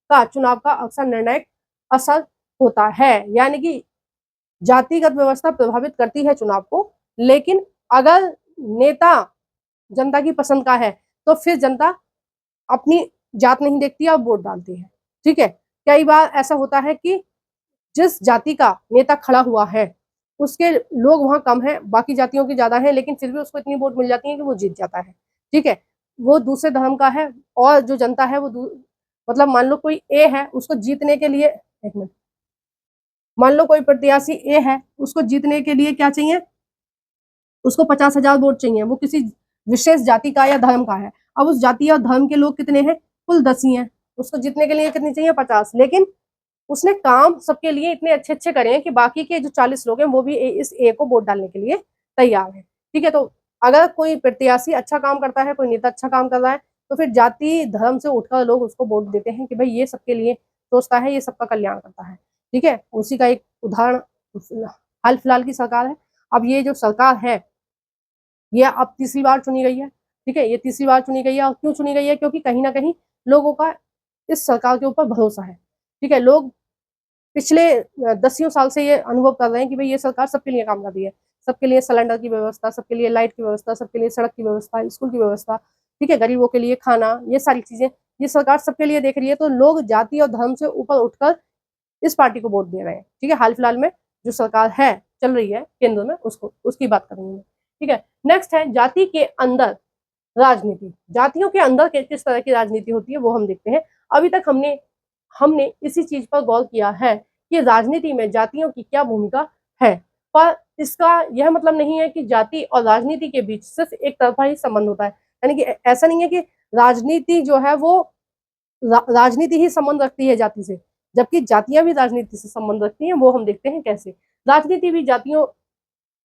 का चुनाव का अक्सर निर्णायक असर होता है। यानी कि जातिगत व्यवस्था प्रभावित करती है चुनाव को, लेकिन अगर नेता जनता की पसंद का है तो फिर जनता अपनी जात नहीं देखती और वोट डालती है, ठीक है। कई बार ऐसा होता है कि जिस जाति का नेता खड़ा हुआ है उसके लोग वहां कम हैं, बाकी जातियों के ज्यादा हैं, लेकिन फिर भी उसको इतनी वोट मिल जाती है कि वो जीत जाता है, ठीक है। वो दूसरे धर्म का है, और जो जनता है वो मतलब मान लो कोई ए है, उसको जीतने के लिए, एक मिनट, मान लो कोई प्रत्याशी ए है, उसको जीतने के लिए क्या चाहिए? उसको 50,000 वोट चाहिए, वो किसी विशेष जाति का या धर्म का है। अब उस जाति और धर्म के लोग कितने हैं? कुल 10 ही हैं, उसको जीतने के लिए कितनी चाहिए? 50। लेकिन उसने काम सबके लिए इतने अच्छे अच्छे करे हैं कि बाकी के जो 40 लोग हैं वो भी इस ए को वोट डालने के लिए तैयार है। ठीक है, तो अगर कोई प्रत्याशी अच्छा काम करता है, कोई नेता अच्छा काम कर रहा है, तो फिर जाति धर्म से उठकर लोग उसको वोट देते हैं कि भाई ये सबके लिए सोचता है, ये सबका कल्याण करता है। ठीक है, उसी का एक उदाहरण हाल फिलहाल की सरकार है। अब ये जो सरकार है ये अब तीसरी बार चुनी गई है। ठीक है, ये तीसरी बार चुनी गई है। और क्यों चुनी गई है? क्योंकि कहीं ना कहीं लोगों का इस सरकार के ऊपर भरोसा है। ठीक है, लोग पिछले 10 साल से ये अनुभव कर रहे हैं कि भाई ये सरकार सबके लिए काम कर रही है। सबके लिए सिलेंडर की व्यवस्था, सबके लिए लाइट की व्यवस्था, सबके लिए सड़क की व्यवस्था, स्कूल की व्यवस्था, ठीक है, गरीबों के लिए खाना, ये सारी चीजें ये सरकार सबके लिए देख रही है। तो लोग जाति और धर्म से ऊपर उठकर इस पार्टी को वोट दे रहे हैं। ठीक है, हाल फिलहाल में जो सरकार है चल रही है केंद्र में, उसको उसकी बात करेंगे मैं। ठीक है, नेक्स्ट है जाति के अंदर राजनीति। जातियों के अंदर किस तरह की राजनीति होती है वो हम देखते हैं। अभी तक हमने हमने इसी चीज पर गौर किया है कि राजनीति में जातियों की क्या भूमिका है। पर इसका यह मतलब नहीं है कि जाति और राजनीति के बीच सिर्फ एक तरफा ही संबंध होता है। यानी कि ऐसा नहीं है कि राजनीति जो है वो राजनीति ही संबंध रखती है जाति से, जबकि जातियां भी राजनीति से संबंध रखती हैं। वो हम देखते हैं कैसे। राजनीति भी जातियों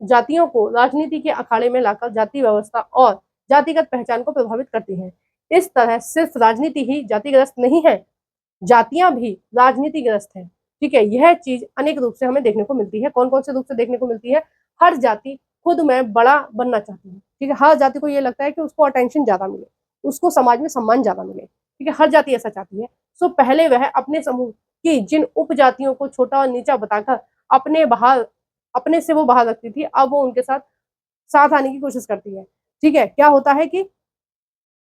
जातियों को राजनीति के अखाड़े में लाकर जाति व्यवस्था और जातिगत पहचान को प्रभावित करती है। इस तरह सिर्फ राजनीति ही जातिग्रस्त नहीं है, जातियां भी राजनीतिग्रस्त है। ठीक है, यह चीज अनेक रूप से हमें देखने को मिलती है। कौन कौन से रूप से देखने को मिलती है? हर जाति खुद में बड़ा बनना चाहती है। ठीक है, हर जाति को यह लगता है कि उसको अटेंशन ज्यादा मिले, उसको समाज में सम्मान ज्यादा मिले। ठीक है, हर जाति ऐसा चाहती है। सो पहले वह अपने समूह की जिन उपजातियों को छोटा और नीचा बताकर अपने से वो बाहर रखती थी, अब वो उनके साथ साथ आने की कोशिश करती है। ठीक है, क्या होता है कि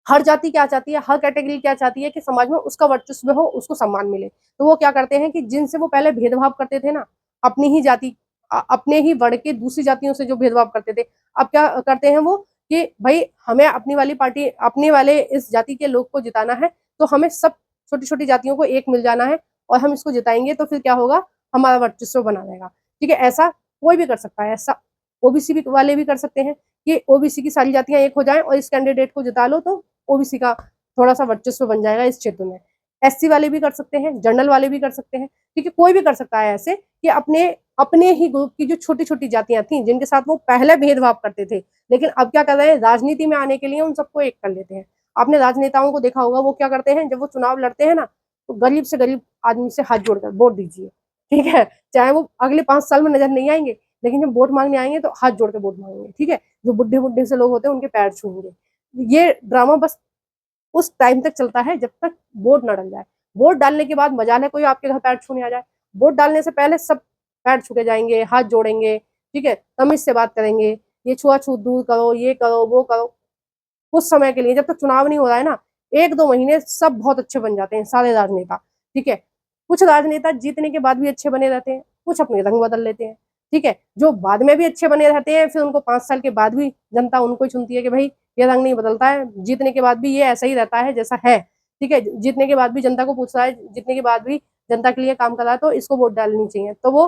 हर जाति क्या चाहती है, हर कैटेगरी क्या चाहती है कि समाज में उसका वर्चस्व हो, उसको सम्मान मिले। तो वो क्या करते हैं कि जिनसे वो पहले भेदभाव करते थे ना, अपनी ही जाति अपने ही वर्ग के दूसरी जातियों से जो भेदभाव करते थे, अब क्या करते हैं वो कि भाई हमें अपनी वाली पार्टी, अपने वाले इस जाति के लोग को जिताना है, तो हमें सब छोटी छोटी जातियों को एक मिल जाना है और हम इसको जिताएंगे, तो फिर क्या होगा, हमारा वर्चस्व बना रहेगा। ठीक है, ऐसा कोई भी कर सकता है। ऐसा ओबीसी भी वाले भी कर सकते हैं कि ओबीसी की सारी जातियां एक हो जाएं और इस कैंडिडेट को जिता लो, तो ओबीसी का थोड़ा सा वर्चस्व बन जाएगा इस क्षेत्र में। एससी वाले भी कर सकते हैं, जनरल वाले भी कर सकते हैं। ठीक है, कोई भी कर सकता है ऐसे कि अपने अपने ही ग्रुप की जो छोटी छोटी जातियां थी, जिनके साथ वो पहले भेदभाव करते थे, लेकिन अब क्या कर रहे हैं, राजनीति में आने के लिए उन सबको एक कर लेते हैं। आपने राजनेताओं को देखा होगा, वो क्या करते हैं, जब वो चुनाव लड़ते हैं ना, तो गरीब से गरीब आदमी से हाथ जोड़कर वोट दीजिए। ठीक है, चाहे वो अगले 5 साल में नजर नहीं आएंगे, लेकिन जब वोट मांगने आएंगे तो हाथ जोड़ के वोट मांगेंगे। ठीक है, जो बुढ़े बुढ़े से लोग होते हैं उनके पैर छूएंगे। ये ड्रामा बस उस टाइम तक चलता है जब तक वोट न डल जाए। वोट डालने के बाद मजा है कोई आपके घर पैर छूने आ जाए। वोट डालने से पहले सब पैर छू के जाएंगे, हाथ जोड़ेंगे। ठीक है, तमीज से बात करेंगे, ये छुआछूत दूर करो, ये करो, वो करो। कुछ समय के लिए, जब तक चुनाव नहीं हो रहा है ना, 1-2 महीने सब बहुत अच्छे बन जाते हैं सारे राजनेता। ठीक है, कुछ राजनेता जीतने के बाद भी अच्छे बने रहते हैं, कुछ अपने रंग बदल लेते हैं। ठीक है, जो बाद में भी अच्छे बने रहते हैं, फिर उनको 5 साल के बाद भी जनता उनको ही चुनती है कि भाई ये रंग नहीं बदलता है, जीतने के बाद भी ये ऐसा ही रहता है जैसा है। ठीक है, जीतने के बाद भी जनता को पूछ रहा है, जीतने के बाद भी जनता के लिए काम कर रहा है, तो इसको वोट डालनी चाहिए। तो वो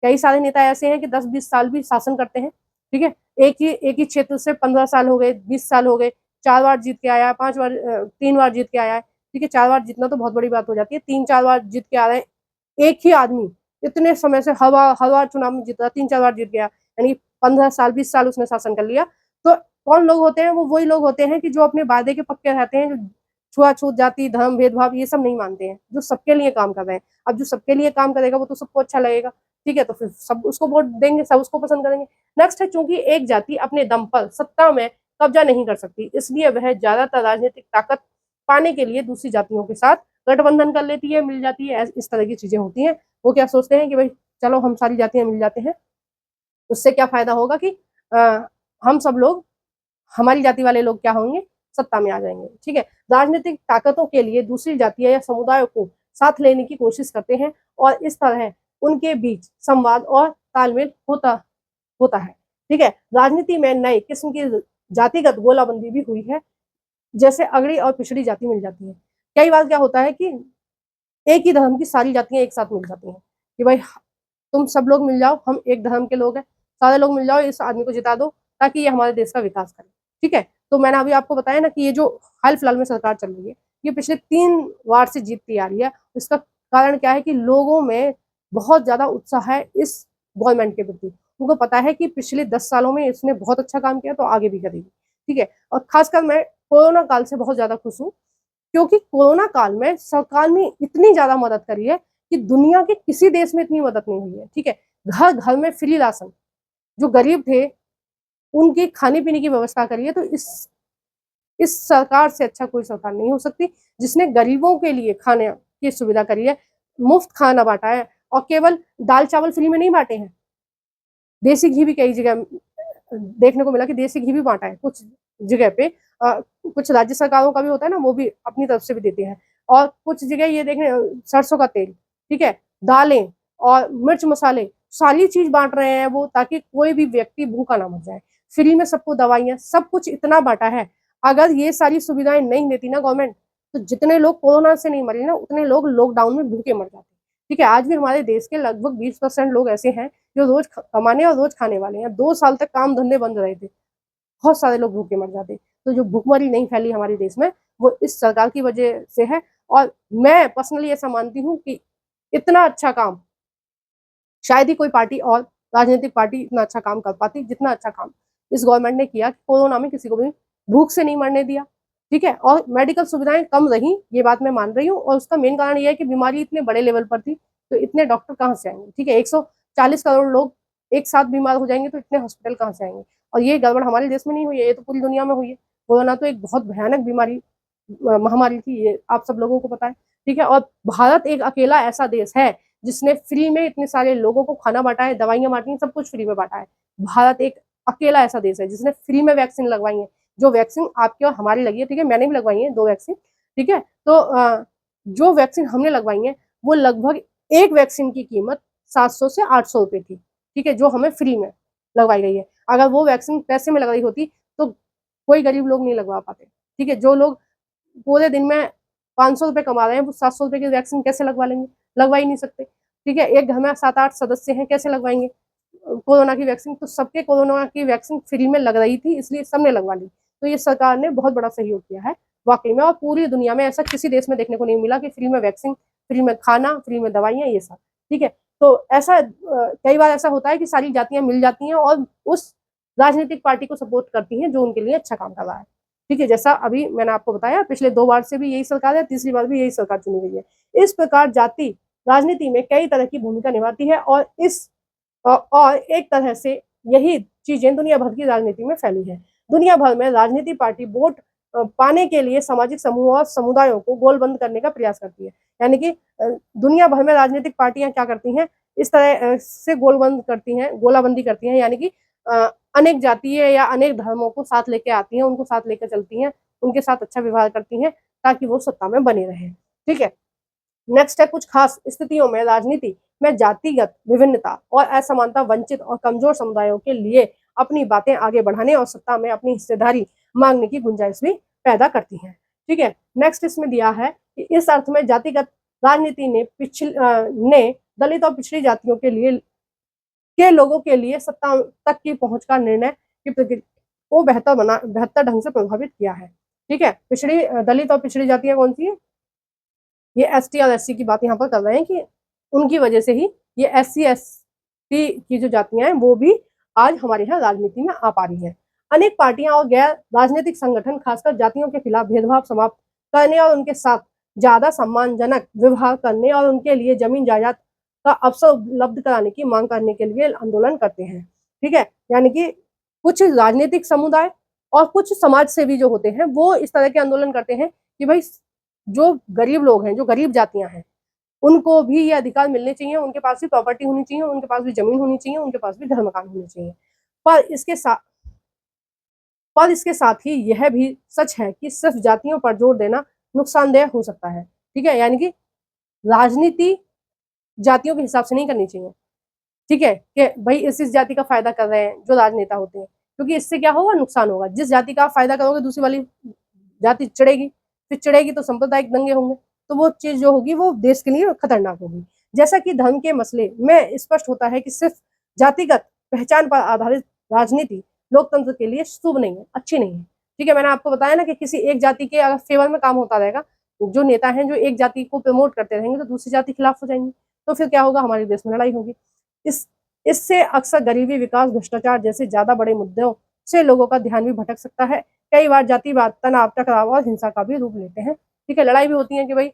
कई सारे नेता ऐसे हैं कि 10-20 साल भी शासन करते हैं। ठीक है, एक ही क्षेत्र से 15 साल हो गए, 20 साल हो गए, 4 बार जीत के आया, 5 बार 3 बार जीत के आया है। ठीक है, 4 बार जीतना तो बहुत बड़ी बात हो जाती है, 3-4 बार जीत के आ रहे हैं एक ही आदमी। इतने समय से हर बार चुनाव में जीत रहा, 3-4 बार जीत गया, यानी 15 साल 20 साल उसने शासन कर लिया। तो कौन लोग होते हैं? वो वही लोग होते हैं कि जो अपने वादे के पक्के रहते हैं, जो छुआछूत, जाति धर्म भेदभाव ये सब नहीं मानते हैं, जो सबके लिए काम कर रहे हैं। अब जो सबके लिए काम करेगा वो तो सबको अच्छा लगेगा। ठीक है, तो फिर सब उसको वोट देंगे, सब उसको पसंद करेंगे। नेक्स्ट है, चूंकि एक जाति अपने दम पर सत्ता में कब्जा नहीं कर सकती, इसलिए वह ज्यादातर राजनीतिक ताकत पाने के लिए दूसरी जातियों के साथ गठबंधन कर लेती है, मिल जाती है। इस तरह की चीजें होती हैं। वो क्या सोचते हैं कि भाई चलो हम सारी जातियां मिल जाते हैं, उससे क्या फायदा होगा कि हम सब लोग, हमारी जाति वाले लोग क्या होंगे, सत्ता में आ जाएंगे। ठीक है, राजनीतिक ताकतों के लिए दूसरी जातियां या समुदायों को साथ लेने की कोशिश करते हैं और इस तरह उनके बीच संवाद और तालमेल होता होता है। ठीक है, राजनीति में नए किस्म की जातिगत गोलाबंदी भी हुई है, जैसे अगड़ी और पिछड़ी जाति मिल जाती है। कई बार क्या होता है कि एक ही धर्म की सारी जातियां एक साथ मिल जाती हैं कि भाई तुम सब लोग मिल जाओ, हम एक धर्म के लोग हैं, सारे लोग मिल जाओ, इस आदमी को जिता दो ताकि ये हमारे देश का विकास करे। ठीक है, तो मैंने अभी आपको बताया ना कि ये जो हाल फिलहाल में सरकार चल रही है, ये पिछले 3 बार से जीतती आ रही है। इसका कारण क्या है कि लोगों में बहुत ज्यादा उत्साह है इस गवर्नमेंट के प्रति। उनको पता है कि पिछले 10 सालों में इसने बहुत अच्छा काम किया तो आगे भी करेगी। ठीक है, और खासकर मैं कोरोना काल से बहुत ज्यादा खुश हूँ, क्योंकि कोरोना काल में सरकार ने इतनी ज्यादा मदद करी है कि दुनिया के किसी देश में इतनी मदद नहीं हुई है। ठीक है, घर घर में फ्री राशन, जो गरीब थे उनकी खाने पीने की व्यवस्था करी है। तो इस सरकार से अच्छा कोई सरकार नहीं हो सकती, जिसने गरीबों के लिए खाने की सुविधा करी है, मुफ्त खाना बांटा है, और केवल दाल चावल फ्री में नहीं बांटे हैं, देसी घी भी कई जगह देखने को मिला कि देसी घी भी बांटा है कुछ जगह पे। कुछ राज्य सरकारों का भी होता है ना, वो भी अपनी तरफ से भी देते हैं। और कुछ जगह ये देखने, सरसों का तेल, ठीक है, दालें और मिर्च मसाले, सारी चीज बांट रहे हैं वो, ताकि कोई भी व्यक्ति भूखा ना मर जाए। फ्री में सबको दवाइयां, सब कुछ इतना बांटा है। अगर ये सारी सुविधाएं नहीं देती ना गवर्नमेंट, तो जितने लोग कोरोना से नहीं मरे ना, उतने लोग लॉकडाउन में भूखे मर जाते। ठीक है, आज भी हमारे देश के लगभग 20% लोग ऐसे हैं जो रोज कमाने और रोज खाने वाले हैं। 2 साल तक काम धंधे बंद रहे थे, बहुत सारे लोग भूखे मर जाते। तो जो भूखमरी नहीं फैली हमारे देश में, वो इस सरकार की वजह से है। और मैं पर्सनली ऐसा मानती हूँ कि इतना अच्छा काम शायद ही कोई पार्टी और राजनीतिक पार्टी इतना अच्छा काम कर पाती, जितना अच्छा काम इस गवर्नमेंट ने किया। कोरोना में किसी को भी भूख से नहीं मरने दिया। ठीक है, और मेडिकल सुविधाएं कम रही, ये बात मैं मान रही हूँ, और उसका मेन कारण ये है कि बीमारी इतने बड़े लेवल पर थी, तो इतने डॉक्टर कहाँ से आएंगे। ठीक है, 140 करोड़ लोग एक साथ बीमार हो जाएंगे, तो इतने हॉस्पिटल कहाँ से आएंगे। और ये गड़बड़ हमारे देश में नहीं हुई है, ये तो पूरी दुनिया में हुई है। कोरोना तो एक बहुत भयानक बीमारी, महामारी थी, ये आप सब लोगों को पता है। ठीक है, और भारत एक अकेला ऐसा देश है जिसने फ्री में इतने सारे लोगों को खाना बांटा है, दवाइयां बांटी हैं, सब कुछ फ्री में बांटा है। भारत एक अकेला ऐसा देश है जिसने फ्री में वैक्सीन लगवाई है, जो वैक्सीन आपकी और हमारी लगी है। ठीक है, मैंने भी लगवाई है 2 वैक्सीन। ठीक है, तो जो वैक्सीन हमने लगवाई है, वो लगभग एक वैक्सीन की कीमत 700 से 800 रुपए थी। ठीक है, जो हमें फ्री में लगवाई गई है। अगर वो वैक्सीन पैसे में लगाई होती तो कोई गरीब लोग नहीं लगवा पाते। ठीक है, जो लोग पूरे दिन में 500 रुपए कमा रहे हैं, वो 700 रुपए की वैक्सीन कैसे लगवा लेंगे, लगवा ही नहीं सकते। ठीक है, एक घर में 7-8 सदस्य हैं, कैसे लगवाएंगे कोरोना की वैक्सीन। तो सबके कोरोना की वैक्सीन फ्री में लग रही थी, इसलिए सबने लगवा ली। तो ये सरकार ने बहुत बड़ा सहयोग किया है वाकई में, और पूरी दुनिया में ऐसा किसी देश में देखने को नहीं मिला कि फ्री में वैक्सीन, फ्री में खाना, फ्री में दवाइयां, ये सब। ठीक है, तो ऐसा कई बार ऐसा होता है कि सारी जातियां मिल जाती हैं और उस राजनीतिक पार्टी को सपोर्ट करती हैं जो उनके लिए अच्छा काम कर रहा है। ठीक है, जैसा अभी मैंने आपको बताया, पिछले 2 बार से भी यही सरकार है, तीसरी बार भी यही सरकार चुनी गई है। इस प्रकार जाति राजनीति में कई तरह की भूमिका निभाती है, और एक तरह से यही चीजें दुनिया भर की राजनीति में फैली है। दुनिया भर में राजनीति पार्टी वोट पाने के लिए सामाजिक समूह और समुदायों को गोलबंद करने का प्रयास करती है। यानी कि दुनिया भर में राजनीतिक पार्टियां क्या करती हैं, इस तरह से गोलबंद करती हैं, गोलाबंदी करती हैं, यानी कि अनेक जातीय या अनेक धर्मों को साथ लेके आती हैं, उनको साथ लेकर चलती हैं, उनके साथ अच्छा व्यवहार करती हैं, ताकि वो सत्ता में बने रहें। ठीक है, नेक्स्ट है, कुछ खास स्थितियों में राजनीति में जातिगत विभिन्नता और असमानता वंचित और कमजोर समुदायों के लिए अपनी बातें आगे बढ़ाने और सत्ता में अपनी हिस्सेदारी मांगने की गुंजाइश भी पैदा करती है। ठीक है, नेक्स्ट इसमें दिया है कि इस अर्थ में जातिगत राजनीति ने दलित और पिछड़ी जातियों के लोगों के लिए सत्ता तक की पहुंच का निर्णय की प्रक्रिया को बेहतर ढंग से प्रभावित किया है। ठीक है, दलित और पिछड़ी जातियां कौन सी है, ये एसटी और एससी की बात यहाँ पर कर रहे हैं कि उनकी वजह से ही ये एससी एसटी की जो जातियां हैं वो भी आज हमारे यहाँ राजनीति में आ पा रही हैं। अनेक पार्टियां और गैर राजनीतिक संगठन खासकर जातियों के खिलाफ भेदभाव समाप्त करने और उनके साथ ज्यादा सम्मानजनक व्यवहार करने और उनके लिए जमीन जायदाद का अवसर उपलब्ध कराने की मांग करने के लिए आंदोलन करते हैं। ठीक है, यानी कि कुछ राजनीतिक समुदाय और कुछ समाज सेवी जो होते हैं, वो इस तरह के आंदोलन करते हैं कि भाई जो गरीब लोग हैं, जो गरीब जातियां हैं, उनको भी ये अधिकार मिलने चाहिए, उनके पास भी प्रॉपर्टी होनी चाहिए, उनके पास भी जमीन होनी चाहिए, उनके पास भी घर मकान होने चाहिए। पर इसके साथ ही यह भी सच है कि सिर्फ जातियों पर जोर देना नुकसानदेह हो सकता है। ठीक है, यानी कि राजनीति जातियों के हिसाब से नहीं करनी चाहिए। ठीक है, कि भाई इस जाति का फायदा कर रहे हैं जो राजनेता होते हैं, क्योंकि इससे क्या होगा, नुकसान होगा। जिस जाति का फायदा करोगे दूसरी वाली जाति चिड़ेगी, फिर चिड़ेगी तो सांप्रदायिक दंगे होंगे, तो वो चीज जो होगी वो देश के लिए खतरनाक होगी। जैसा कि धर्म के मसले में स्पष्ट होता है कि सिर्फ जातिगत पहचान पर आधारित राजनीति लोकतंत्र के लिए शुभ नहीं है, अच्छी नहीं है। ठीक है, मैंने आपको बताया ना कि किसी एक जाति के अगर फेवर में काम होता रहेगा जो नेता हैं जो एक जाति को प्रमोट करते रहेंगे तो दूसरी जाति खिलाफ हो जाएंगी, तो फिर क्या होगा, हमारे देश में लड़ाई होगी। इस इससे अक्सर गरीबी, विकास, भ्रष्टाचार जैसे ज्यादा बड़े मुद्दों से लोगों का ध्यान भी भटक सकता है। कई बार जातिवाद तनाव, टकराव और हिंसा का भी रूप लेते हैं। ठीक है, लड़ाई भी होती है कि भाई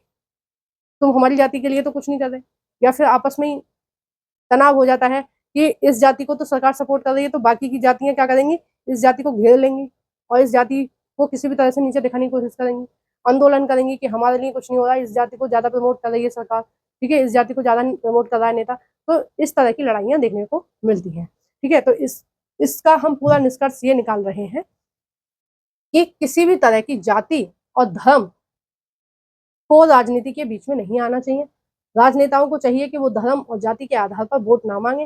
तुम हमारी जाति के लिए तो कुछ नहीं कर रहे, या फिर आपस में ही तनाव हो जाता है कि इस जाति को तो सरकार सपोर्ट कर रही है तो बाकी की जातियां क्या करेंगी, इस जाति को घेर लेंगी और इस जाति को किसी भी तरह से नीचे दिखाने की कोशिश करेंगी, आंदोलन करेंगी कि हमारे लिए कुछ नहीं हो रहा है, इस जाति को ज्यादा प्रमोट कर रही है सरकार, ठीक है, इस जाति को ज्यादा प्रमोट कर रहा है नेता। तो इस तरह की लड़ाइयां देखने को मिलती हैं। ठीक है, तो इसका हम पूरा निष्कर्ष ये निकाल रहे हैं कि किसी भी तरह की जाति और धर्म को राजनीति के बीच में नहीं आना चाहिए। राजनेताओं को चाहिए कि वो धर्म और जाति के आधार पर वोट ना मांगे,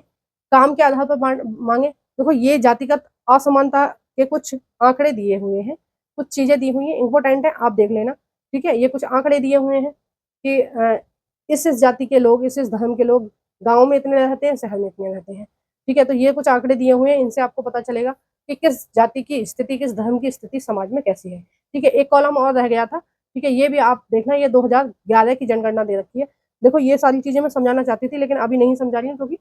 काम के आधार पर मांगे। देखो, ये जातिगत असमानता के कुछ आंकड़े दिए हुए हैं, कुछ चीजें दी हुई हैं, इंपॉर्टेंट है, आप देख लेना। ठीक है, ये कुछ आंकड़े दिए हुए हैं कि इस जाति के लोग, इस धर्म के लोग गाँव में इतने रहते हैं, शहर में इतने रहते हैं। ठीक है, तो ये कुछ आंकड़े दिए हुए हैं, इनसे आपको पता चलेगा कि किस जाति की स्थिति, किस धर्म की स्थिति समाज में कैसी है। ठीक है, एक कॉलम और रह गया था। ठीक है, ये भी आप देखना, ये 2011 की जनगणना दे रखी है। देखो, ये सारी चीजें मैं समझाना चाहती थी लेकिन अभी नहीं समझा रही हूँ क्योंकि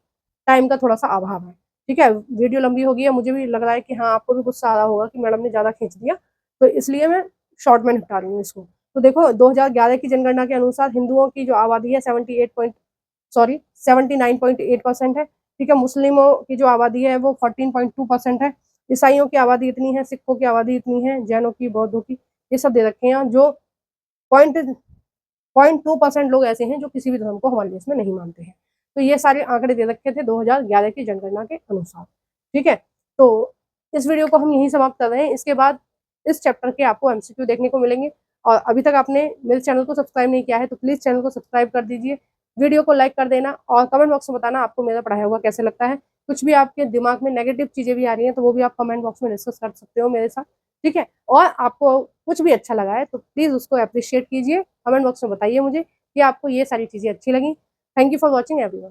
टाइम का थोड़ा सा अभाव है। ठीक है, वीडियो लंबी हो गई है, मुझे भी लग रहा है कि हाँ, आपको भी गुस्सा आ रहा होगा कि मैडम ने ज्यादा खींच दिया, तो इसलिए मैं शॉर्ट में निपटा रही हूँ इसको। तो देखो, 2011 की जनगणना के अनुसार हिंदुओं की जो आबादी है 79.8% है। ठीक है, मुस्लिमों की जो आबादी है वो 14.2% है, ईसाइयों की आबादी इतनी है, सिखों की आबादी इतनी है, जैनों की, बौद्धों की, ये सब दे रखे हैं। जो 0.2% लोग ऐसे हैं जो किसी भी धर्म को हमारे देश में नहीं मानते हैं। तो ये सारे आंकड़े दे रखे थे 2011 की जनगणना के अनुसार। ठीक है, तो इस वीडियो को हम यहीं समाप्त कर रहे हैं। इसके बाद इस चैप्टर के आपको एमसीक्यू देखने को मिलेंगे। और अभी तक आपने मेरे चैनल को सब्सक्राइब नहीं किया है तो प्लीज चैनल को सब्सक्राइब कर दीजिए, वीडियो को लाइक कर देना और कमेंट बॉक्स में बताना आपको मेरा पढ़ाया हुआ कैसे लगता है। कुछ भी आपके दिमाग में नेगेटिव चीजें भी आ रही हैं तो वो भी आप कमेंट बॉक्स में डिस्कस कर सकते हो मेरे साथ। ठीक है, और आपको कुछ भी अच्छा लगा है तो प्लीज उसको अप्रिशिएट कीजिए, कमेंट बॉक्स में बताइए मुझे कि आपको ये सारी चीजें अच्छी लगी। Thank you for watching everyone.